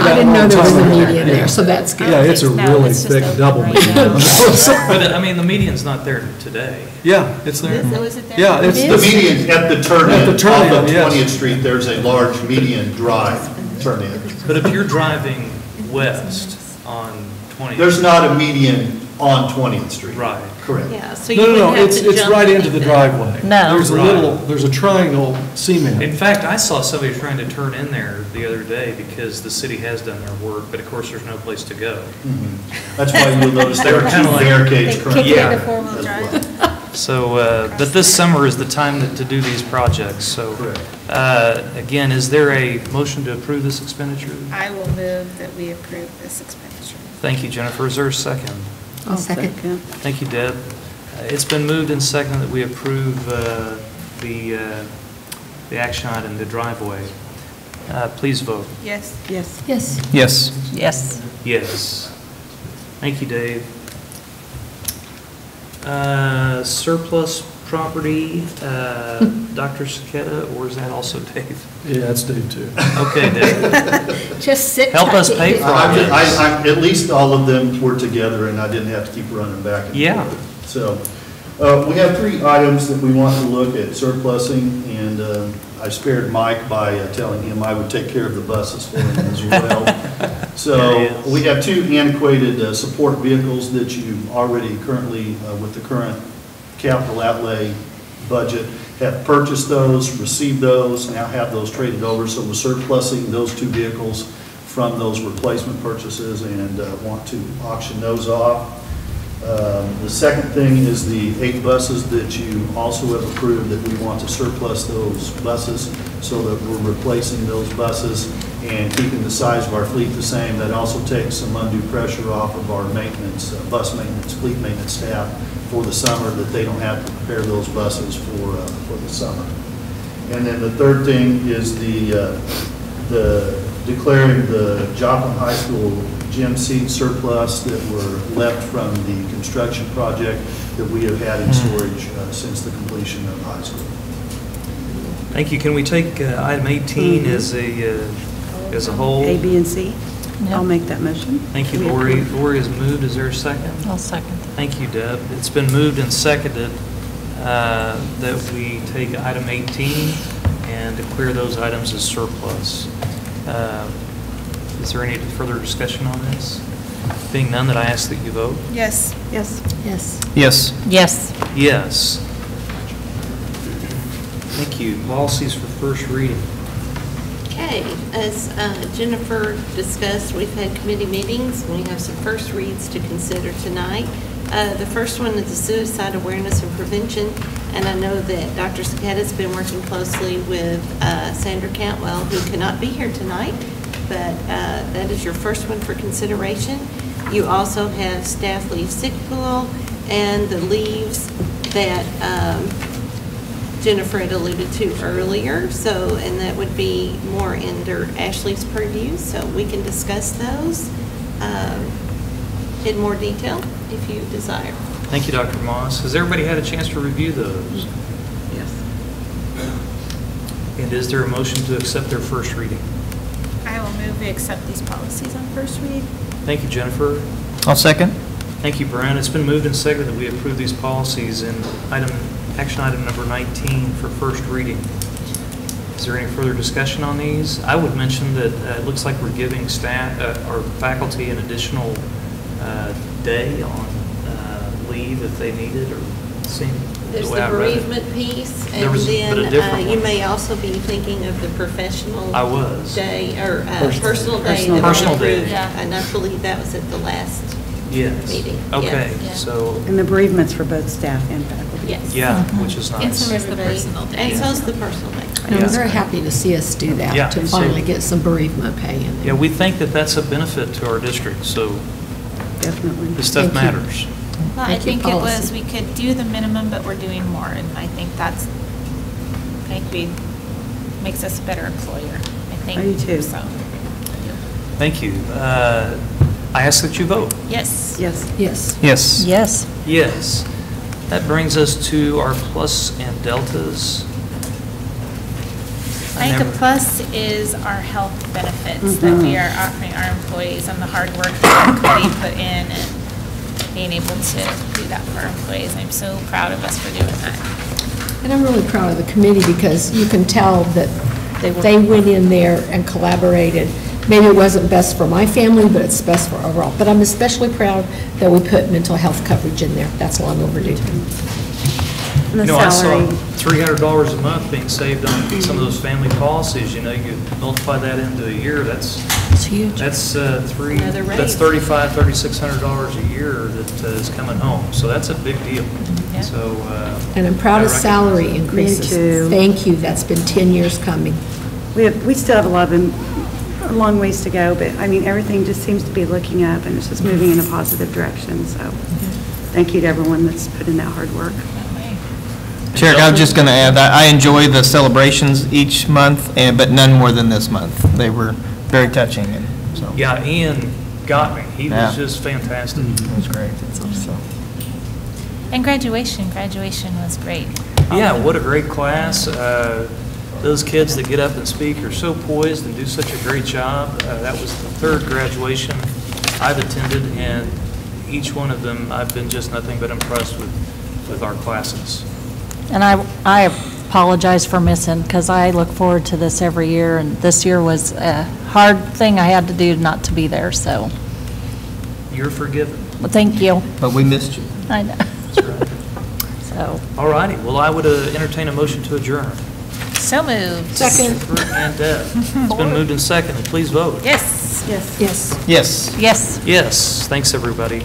I that didn't know long there was a time ago. median there, so that's good. Yeah, it's a really thick double median. But, I mean, the median's not there today. Yeah, it's there. So is it there? Yeah, it's The median at the turn-in, At the turn-in, off of yes. 20th Street, there's a large median drive turn-in. But if you're driving west on 20th. There's not a median on 20th Street. Right. Correct. Yeah, so you No, wouldn't have it's to jump right into the anything. driveway. No. There's a triangle cement. In fact, I saw somebody trying to turn in there the other day because the city has done their work, but of course, there's no place to go. That's why you'll notice They there were are kinda two like- barricades They currently. kick it Yeah. into four-wheel drive. So, but this summer is the time to do these projects, so. Again, is there a motion to approve this expenditure? I will move that we approve this expenditure. Thank you, Jennifer. Is there a second? I'll second. Thank you, Deb. It's been moved and seconded that we approve the action item, the driveway. Please vote. Yes. Yes. Yes. Yes. Yes. Yes. Thank you, Dave. Surplus property, Dr. Saketa, or is that also Dave? Yeah, that's Dave too. Okay, Dave. Just sit Help us tight. pay for all this. At least all of them were together, and I didn't have to keep running back and Yeah. forth. So, we have 3 items that we want to look at surplusing, and I spared Mike by telling him I would take care of the buses for him as well. So, we have 2 antiquated support vehicles that you already currently, with the current capital outlay budget, have purchased those, received those, now have those traded over. So we're surplusing those 2 vehicles from those replacement purchases and want to auction those off. The second thing is the 8 buses that you also have approved, that we want to surplus those buses so that we're replacing those buses and keeping the size of our fleet the same. That also takes some undue pressure off of our maintenance, bus maintenance, fleet maintenance staff for the summer, that they don't have to prepare those buses for the summer. And then the third thing is the declaring the Joplin High School gym gym seat surplus that were left from the construction project that we have had in storage since the completion of high school. Thank you. Can we take item 18 as a whole? A, B, and C? I'll make that motion. Thank you, Lori. Lori has moved. Is there a second? I'll second. Thank you, Deb. It's been moved and seconded that we take item 18 and declare those items as surplus. Is there any further discussion on this? Being none, that I ask that you vote. Yes. Yes. Yes. Yes. Yes. Yes. Thank you. Policies for first reading. Okay, as Jennifer discussed, we've had committee meetings, and we have some first reads to consider tonight. The first one is the suicide awareness and prevention, and I know that Dr. Saketta's been working closely with Sandra Cantwell, who cannot be here tonight, but that is your first one for consideration. You also have staff leave sick pool and the leaves that Jennifer had alluded to earlier, so, and that would be more under Ashley's purview, so we can discuss those in more detail if you desire. Thank you, Dr. Moss. Has everybody had a chance to review those? Yes. And is there a motion to accept their first reading? I will move we accept these policies on first read. Thank you, Jennifer. I'll second. Thank you, Brian. It's been moved and seconded that we approve these policies in action item number 19 for first reading. Is there any further discussion on these? I would mention that it looks like we're giving staff or faculty an additional day on leave if they need it, or seem There's the the way I read it. bereavement piece, There and was- but a then different you one. may also be thinking of the professional I was. day, or personal day Personal that Personal was day. approved, Yeah. and I believe that was at the last Yes. meeting. Okay, Yeah. so, And the bereavements for both staff and faculty. Yes. yeah, which is And nice. so is the personal day. And so's the personal day. And I'm Yeah. very happy to see us do Yeah, that, to so- finally get some bereavement pay in there. Yeah, we think that that's a benefit to our district, so Definitely. this stuff Thank you. matters. Well, I Thank you, think it was, policy. we could do the minimum, but we're doing more, and I think makes us a better employer, I think. I do too. So, Thank you. I ask that you vote. yes. Yes. Yes. Yes. Yes. Yes. That brings us to our plus and deltas. I think a plus is our health benefits that we are offering our employees and the hard work that the committee put in and being able to do that for our employees. I'm so proud of us for doing that. And I'm really proud of the committee because you can tell that they went in there and collaborated. Maybe it wasn't best for my family, but it's best for overall. But I'm especially proud that we put mental health coverage in there. That's long overdue. And the You know, I saw salary. $300 a month being saved on some of those family policies. You know, you multiply that into a year, that's huge. That's Another that's raise. $3,600 a year that is coming home. So that's a big deal. Yeah. So. And I'm proud I of salary recognize increases. too. Thank you. That's been 10 years coming. We still have a long ways to go, but I mean, everything just seems to be looking up and it's just moving in a positive direction. So thank you to everyone that's put in that hard work. Chair, I was just going to add, I enjoy the celebrations each month, but none more than this month. They were very touching, and so. Yeah, Ian got me. He Yeah. was just fantastic. It was great. So. And graduation was great. Yeah, what a great class. Those kids that get up and speak are so poised and do such a great job. That was the third graduation I've attended, and each one of them, I've been just nothing but impressed with our classes. And I apologize for missing, because I look forward to this every year, and this year was a hard thing I had to do not to be there, so. You're forgiven. Well, thank you. But we missed you. I know. That's right. So. All righty. Well, I would entertain a motion to adjourn. So moved. Second. Jennifer and Deb. It's been moved and seconded. Please vote. Yes. Yes. Yes. Yes. Yes. Yes. Thanks, everybody.